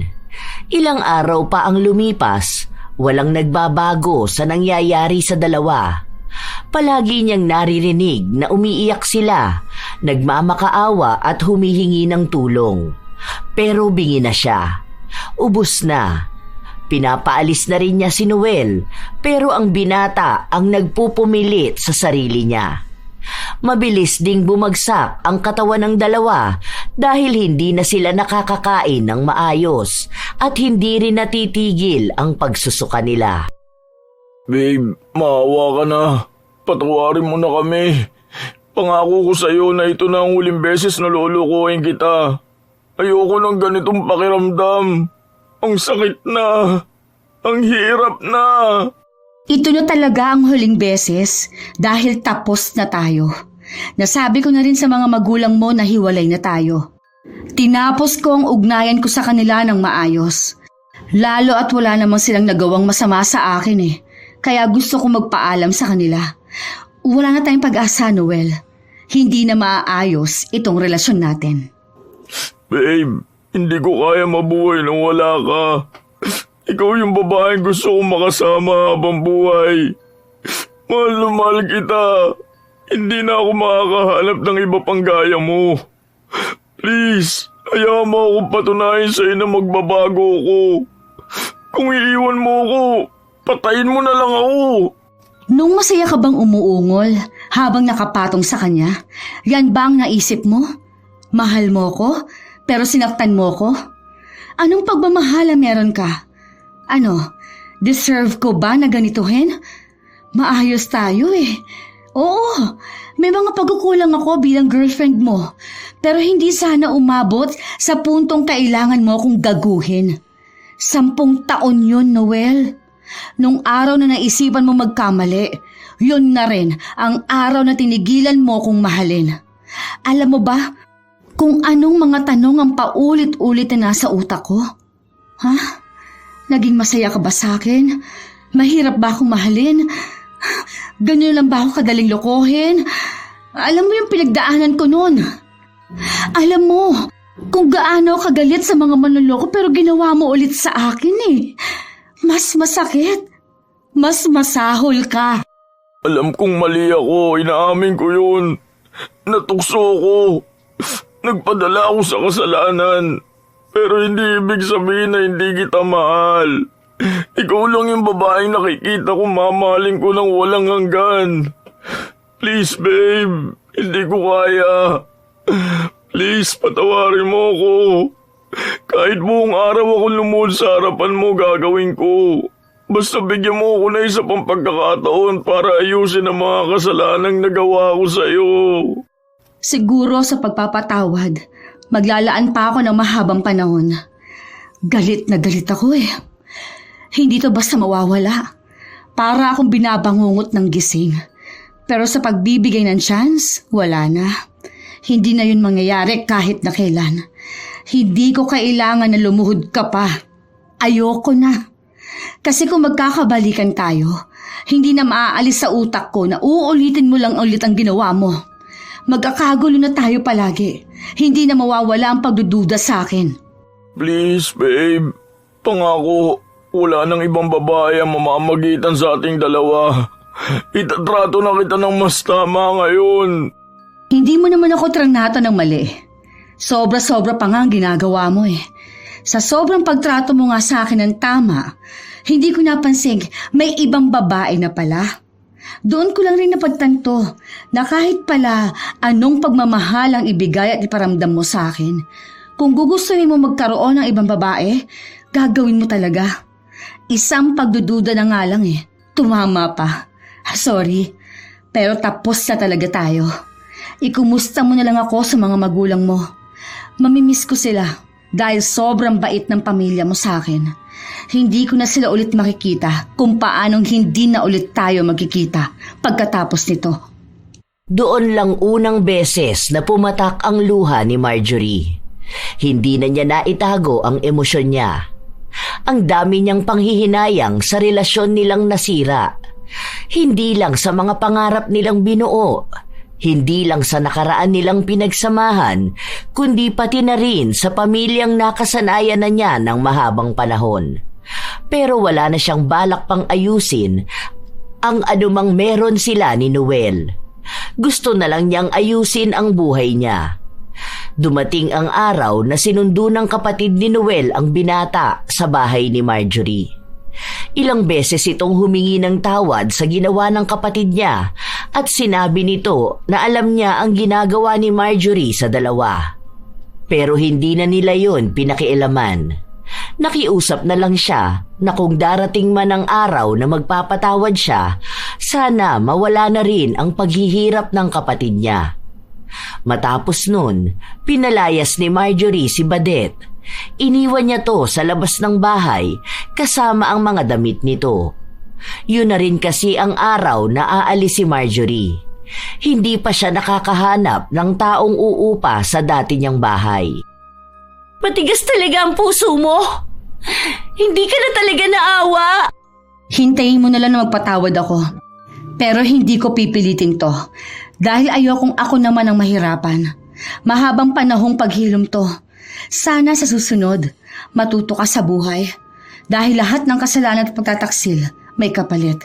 Ilang araw pa ang lumipas, walang nagbabago sa nangyayari sa dalawa. Palagi niyang naririnig na umiiyak sila, nagmamakaawa at humihingi ng tulong. Pero bingi na siya. Ubus na. Pinapaalis na rin niya si Noel, pero ang binata ang nagpupumilit sa sarili niya. Mabilis ding bumagsak ang katawan ng dalawa dahil hindi na sila nakakakain ng maayos at hindi rin natitigil ang pagsusuka nila. Babe, maawa ka na. Patawarin mo na kami. Pangako ko sa'yo na ito na ang huling beses na lulukuhin kita. Ayoko ng ganitong pakiramdam. Ang sakit na. Ang hirap na. Ito na talaga ang huling beses dahil tapos na tayo. Nasabi ko na rin sa mga magulang mo na hiwalay na tayo. Tinapos ko ang ugnayan ko sa kanila ng maayos. Lalo at wala namang silang nagawang masama sa akin eh. Kaya gusto ko magpaalam sa kanila. Wala na tayong pag-asa, Noel. Hindi na maaayos itong relasyon natin. Babe, hindi ko kaya mabuhay nang wala ka. Ikaw yung babaeng gusto kong makasama habang buhay. Mahal na mahal kita. Hindi na ako makakahanap ng iba pang gaya mo. Please, hayaan mo akong patunayan sa'yo na magbabago ako. Kung iiwan mo ako, patayin mo na lang ako. Nung masaya ka bang umuungol habang nakapatong sa kanya, yan ba ang naisip mo? Mahal mo ko, pero sinaktan mo ko? Anong pagmamahala meron ka? Ano, deserve ko ba na ganituhin? Maayos tayo eh. Oo, may mga pagkukulang ako bilang girlfriend mo. Pero hindi sana umabot sa puntong kailangan mo akong gaguhin. 10 taon yun, Noel. Nung araw na naisipan mo magkamali, yun na rin ang araw na tinigilan mo kong mahalin. Alam mo ba kung anong mga tanong ang paulit-ulit na nasa utak ko? Ha? Naging masaya ka ba sa akin? Mahirap ba akong mahalin? Ganyan lang ba ako kadaling lokohin? Alam mo yung pinagdaanan ko noon. Alam mo kung gaano kagalit sa mga manloloko pero ginawa mo ulit sa akin eh. Mas masakit. Mas masahol ka. Alam kong mali ako, inaamin ko yun. Natukso ko. Nagpadala ako sa kasalanan. Pero hindi ibig sabihin na hindi kita mahal. Ikaw lang yung babaeng nakikita ko mamahalin ko ng walang hanggan. Please babe, hindi ko kaya. Please patawarin mo ko. Kahit buong araw ako lumuhod sa harapan mo gagawin ko. Basta bigyan mo ako na isa pang pagkakataon para ayusin ang mga kasalanang nagawa ko sa'yo. Siguro sa pagpapatawad, maglalaan pa ako ng mahabang panahon. Galit na galit ako eh. Hindi to basta mawawala. Para akong binabangungot ng gising. Pero sa pagbibigay ng chance, wala na. Hindi na yun mangyayari kahit na kailan. Hindi ko kailangan na lumuhod ka pa. Ayoko na. Kasi kung magkakabalikan tayo, hindi na maaalis sa utak ko na uulitin mo lang ulit ang ginawa mo. Magkakagulo na tayo palagi. Hindi na mawawala ang pagdududa sa akin. Please, babe. Pangako, wala nang ibang babae ang mamamagitan sa ating dalawa. Itatrato na kita ng mas tama ngayon. Hindi mo naman ako tranato ng mali. Sobra-sobra pa nga ang ginagawa mo eh. Sa sobrang pagtrato mo nga sa akin ng tama, hindi ko napansin may ibang babae na pala. Doon ko lang rin napagtanto na kahit pala anong pagmamahal ang ibigay at iparamdam mo sa akin, kung gugustuhin mo magkaroon ng ibang babae, gagawin mo talaga. Isang pagdududa na nga lang eh. Tumama pa. Sorry, pero tapos na talaga tayo. Ikumusta mo na lang ako sa mga magulang mo. Mamimiss ko sila dahil sobrang bait ng pamilya mo sa akin. Hindi ko na sila ulit makikita kung paanong hindi na ulit tayo magkikita pagkatapos nito. Doon lang unang beses na pumatak ang luha ni Marjorie. Hindi na niya naitago ang emosyon niya. Ang dami niyang panghihinayang sa relasyon nilang nasira. Hindi lang sa mga pangarap nilang binuo, hindi lang sa nakaraan nilang pinagsamahan, kundi pati na rin sa pamilyang nakasanayan na niya ng mahabang panahon. Pero wala na siyang balak pang ayusin ang anumang meron sila ni Noel. Gusto na lang niyang ayusin ang buhay niya. Dumating ang araw na sinundo ng kapatid ni Noel ang binata sa bahay ni Marjorie. Ilang beses itong humingi ng tawad sa ginawa ng kapatid niya at sinabi nito na alam niya ang ginagawa ni Marjorie sa dalawa. Pero hindi na nila yon pinakialaman. Nakiusap na lang siya na kung darating man ang araw na magpapatawad siya, sana mawala na rin ang paghihirap ng kapatid niya. Matapos nun, pinalayas ni Marjorie si Badet. Iniwan niya to sa labas ng bahay kasama ang mga damit nito. Yun na rin kasi ang araw na aalis si Marjorie. Hindi pa siya nakakahanap ng taong uupa sa dati niyang bahay. Matigas talaga ang puso mo. Hindi ka na talaga naawa. Hintayin mo na lang na magpatawad ako. Pero hindi ko pipilitin to. Dahil ayokong ako naman ang mahirapan. Mahabang panahong paghilom to. Sana sa susunod, matuto ka sa buhay. Dahil lahat ng kasalanan at pagtataksil, may kapalit.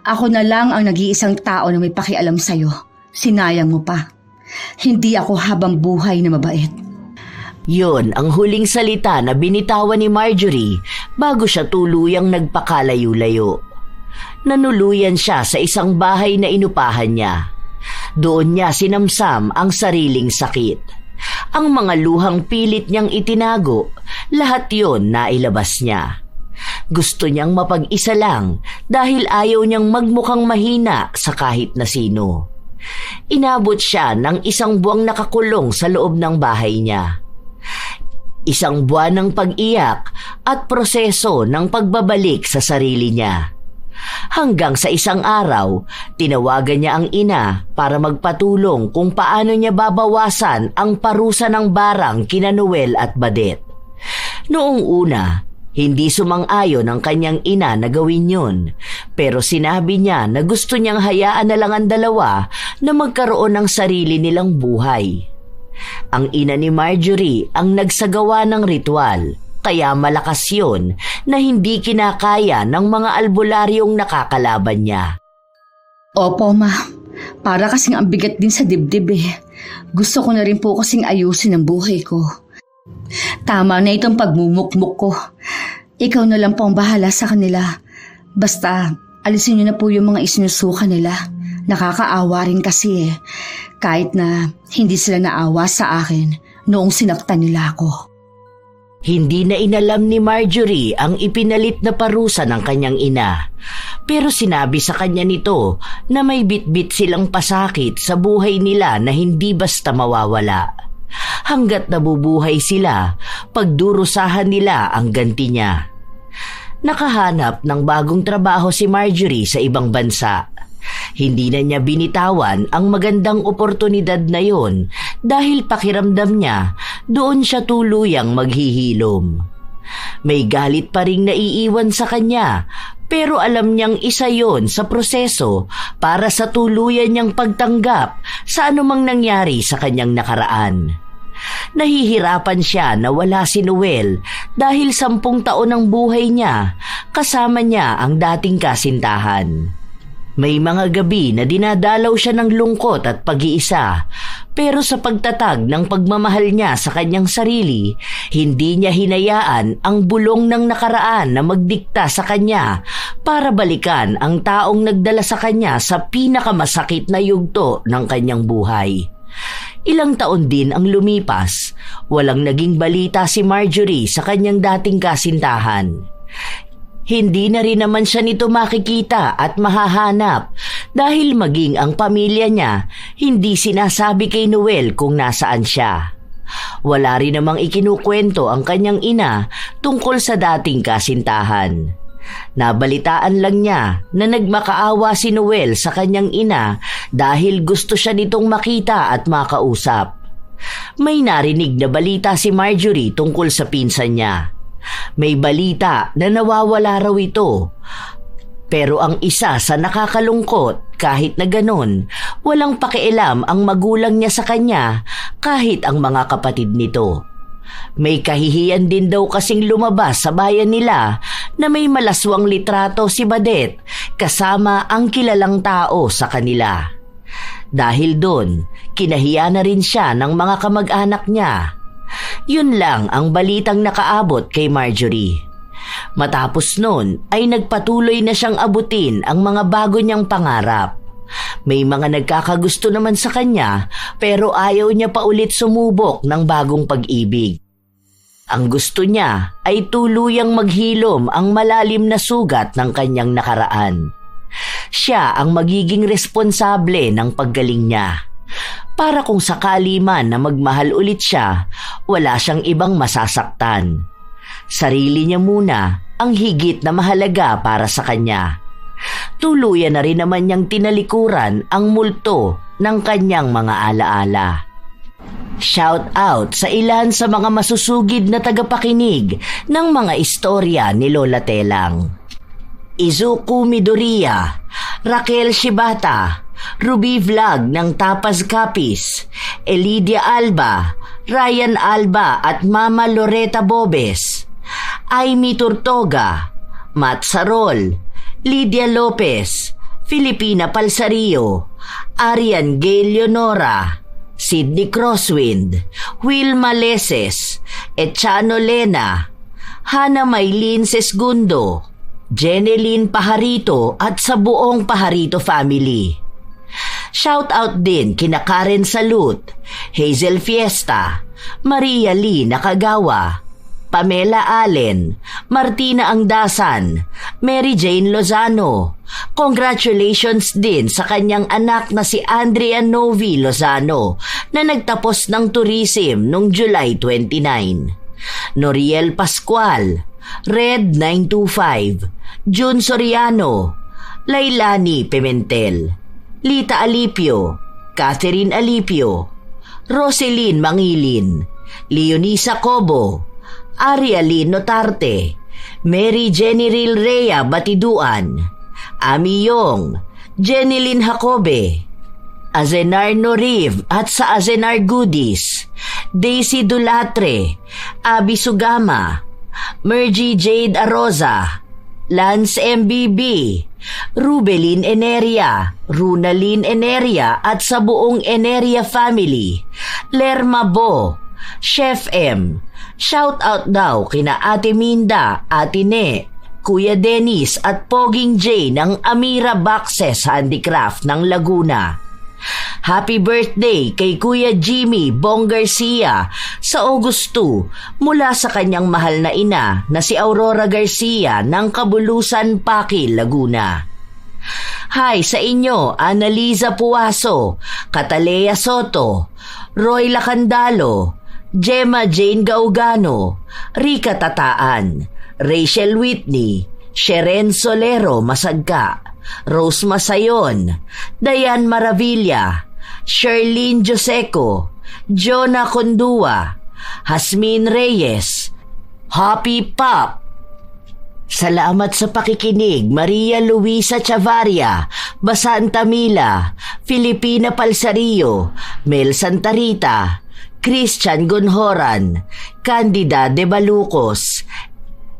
Ako na lang ang nag-iisang tao na may pakialam sa'yo. Sinayang mo pa. Hindi ako habang buhay na mabait. Yun ang huling salita na binitawan ni Marjorie bago siya tuluyang nagpakalayo-layo. Nanuluyan siya sa isang bahay na inupahan niya. Doon niya sinamsam ang sariling sakit. Ang mga luhang pilit niyang itinago, lahat yon nailabas niya. Gusto niyang mapag-isa lang dahil ayaw niyang magmukhang mahina sa kahit na sino. Inabot siya ng 1 buwang nakakulong sa loob ng bahay niya. 1 buwan ng pag-iyak at proseso ng pagbabalik sa sarili niya. Hanggang sa isang araw, tinawagan niya ang ina para magpatulong kung paano niya babawasan ang parusa ng barang kina Noel at Badet. Noong una, hindi sumang-ayon ang kanyang ina na gawin yun, pero sinabi niya na gusto niyang hayaan na lang ang dalawa na magkaroon ng sarili nilang buhay. Ang ina ni Marjorie ang nagsagawa ng ritual, kaya malakas yun na hindi kinakaya ng mga albularyong nakakalaban niya. Opo, ma. Para kasing ang bigat din sa dibdib eh. Gusto ko na rin po kasing ayusin ang buhay ko. Tama na itong pagmumukmuk ko. Ikaw na lang po ang bahala sa kanila. Basta, alisin niyo na po yung mga isinusuka nila. Nakakaawa rin kasi eh. Kahit na hindi sila naawa sa akin noong sinaktan nila ako. Hindi na inalam ni Marjorie ang ipinalit na parusa ng kanyang ina. Pero sinabi sa kanya nito na may bitbit silang pasakit sa buhay nila na hindi basta mawawala. Hanggat nabubuhay sila, pagdurusahan nila ang ganti niya. Nakahanap ng bagong trabaho si Marjorie sa ibang bansa. Hindi na niya binitawan ang magandang oportunidad na yon dahil pakiramdam niya doon siya tuluyang maghihilom. May galit pa ring naiiwan sa kanya, pero alam niyang isa yon sa proseso para sa tuluyan niyang pagtanggap sa anumang nangyari sa kanyang nakaraan. Nahihirapan siya na wala si Noel dahil 10 taon ng buhay niya kasama niya ang dating kasintahan. May mga gabi na dinadalaw siya ng lungkot at pag-iisa, pero sa pagtatag ng pagmamahal niya sa kanyang sarili, hindi niya hinayaan ang bulong ng nakaraan na magdikta sa kanya para balikan ang taong nagdala sa kanya sa pinakamasakit na yugto ng kanyang buhay. Ilang taon din ang lumipas, walang naging balita si Marjorie sa kanyang dating kasintahan. Hindi na rin naman siya nito makikita at mahahanap dahil maging ang pamilya niya hindi sinasabi kay Noel kung nasaan siya. Wala rin namang ikinukwento ang kanyang ina tungkol sa dating kasintahan. Nabalitaan lang niya na nagmakaawa si Noel sa kanyang ina dahil gusto siya nitong makita at makausap. May narinig na balita si Marjorie tungkol sa pinsan niya. May balita na nawawala raw ito. Pero ang isa sa nakakalungkot, kahit na ganon, walang pakialam ang magulang niya sa kanya kahit ang mga kapatid nito. May kahihiyan din daw kasing lumabas sa bayan nila na may malaswang litrato si Badet kasama ang kilalang tao sa kanila. Dahil doon, kinahiya na rin siya ng mga kamag-anak niya. Yun lang ang balitang nakaabot kay Marjorie. Matapos noon ay nagpatuloy na siyang abutin ang mga bago niyang pangarap. May mga nagkakagusto naman sa kanya pero ayaw niya pa ulit sumubok ng bagong pag-ibig. Ang gusto niya ay tuluyang maghilom ang malalim na sugat ng kanyang nakaraan. Siya ang magiging responsable ng paggaling niya. Para kung sakali man na magmahal ulit siya, wala siyang ibang masasaktan. Sarili niya muna ang higit na mahalaga para sa kanya. Tuluyan na rin naman niyang tinalikuran ang multo ng kanyang mga alaala. Shout out sa ilan sa mga masusugid na tagapakinig ng mga istorya ni Lola Telang. Izuku Midoriya, Raquel Shibata, Ruby Vlog ng Tapas Capis, Elidia Alba, Ryan Alba at Mama Loretta Bobes, Aimee Turtoga, Matt Sarol, Lydia Lopez, Filipina Palsario, Arian Gay Leonora, Sidney Crosswind, Wilma Leses, Echano Lena, Hana Maylin Sesgundo, Jeneline Pajarito at sa buong Pajarito family. Shout out din kina Karen Salut, Hazel Fiesta, Maria Lee Nakagawa, Pamela Allen, Martina Angdasan, Mary Jane Lozano. Congratulations din sa kanyang anak na si Andrea Novi Lozano na nagtapos ng tourism noong July 29. Noriel Pascual, Red 925, June Soriano, Lailani Pimentel, Lita Alipio, Catherine Alipio, Roselyn Mangilin, Leonisa Cobo, Arialin Notarte, Mary Jenny Rea Batiduan, Ami Yong, Jenilyn Jacobe, Azenar Noriv at sa Azenar Goodies, Daisy Dulatre, Abby Sugama, Mergy Jade Aroza, Lance MBB, Rubelin Eneria, Runalyn Eneria at sa buong Eneria family, Lerma Bo, Chef M. Shout out daw kina Ate Minda, Ate Ne, Kuya Dennis at Poging J ng Amira Boxes Handicraft ng Laguna. Happy birthday kay Kuya Jimmy Bong Garcia sa August 2 mula sa kanyang mahal na ina na si Aurora Garcia ng Kabulusan, Paki, Laguna. Hi sa inyo, Annaliza Puaso, Catalea Soto, Roy Lacandalo, Gemma Jane Gaugano, Rica Tataan, Rachel Whitney, Sheren Solero Masagka, Rose Masayon, Dayan Maravilla, Sherlyn Joseco, Jonah Condua, Hasmin Reyes, Happy Pop. Salamat sa pakikinig, Maria Luisa Chavaria, Basanta Mila, Filipina Palsario, Mel Santarita, Christian Gonhoran, Candida De Balucos,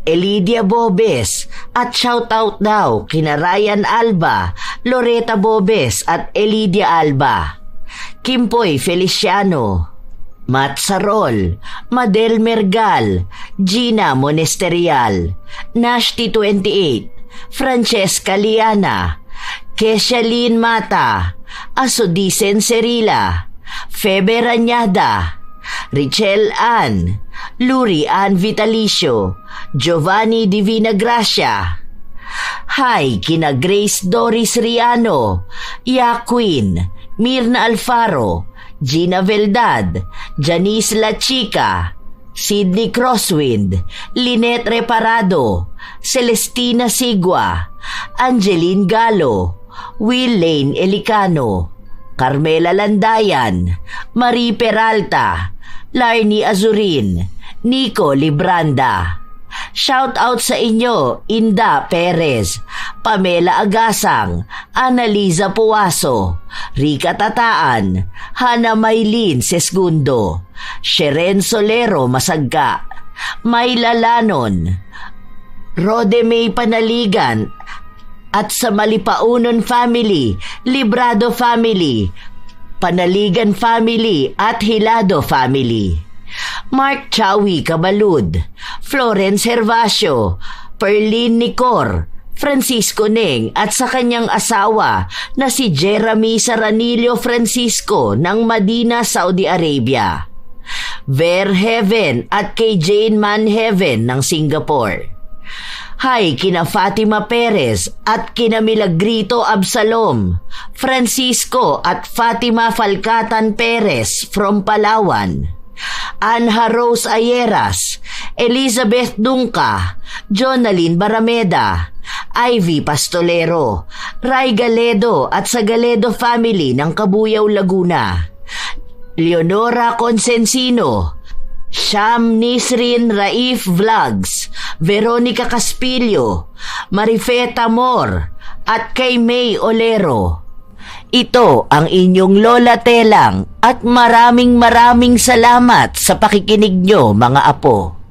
Elidia Bobes at shoutout daw kina Ryan Alba, Loretta Bobes at Elidia Alba, Kimpoy Feliciano, Matt Sarol, Madel Mergal, Gina Monesterial, Nashti 28, Francesca Liana, Keshalyn Mata, Asodisen Serila, Febe Rañada, Richel Ann, Luri Ann Vitalicio, Giovanni Divina Gracia. Hi kina Grace Doris Riano, Yaquin, Mirna Alfaro, Gina Veldad, Janice La Chica, Sidney Crosswind, Lynette Reparado, Celestina Sigua, Angeline Galo, Will Lane Elicano, Carmela Landayan, Marie Peralta, Larny Azurin, Nico Libranda. Shout out sa inyo, Inda Perez, Pamela Agasang, Annaliza Puaso, Rica Tataan, Hana Maylin Sesgundo, Sheren Solero Masagka, Mayla Lanon, Rode May Panaligan, at sa Malipaunon family, Librado family, Panaligan family at Hilado family. Mark Chawi Cabalud, Florence Hervasio, Perlin Nicor, Francisco Neng at sa kanyang asawa na si Jeremy Saranillo Francisco ng Madina, Saudi Arabia. Verheven at kay Jane Manheven ng Singapore. Hi kina Fatima Perez at kina Milagrito Absalom, Francisco at Fatima Falcatan Perez from Palawan, Anha Rose Ayeras, Elizabeth Dungca, Jonalyn Barameda, Ivy Pastolero, Ray Galedo at sa Galedo family ng Kabuyaw, Laguna, Leonora Consensino, Sham Nisrin Raif Vlogs, Veronica Caspillo, Marifeta Mor, at kay May Olero. Ito ang inyong Lola Telang at maraming salamat sa pakikinig nyo, mga apo.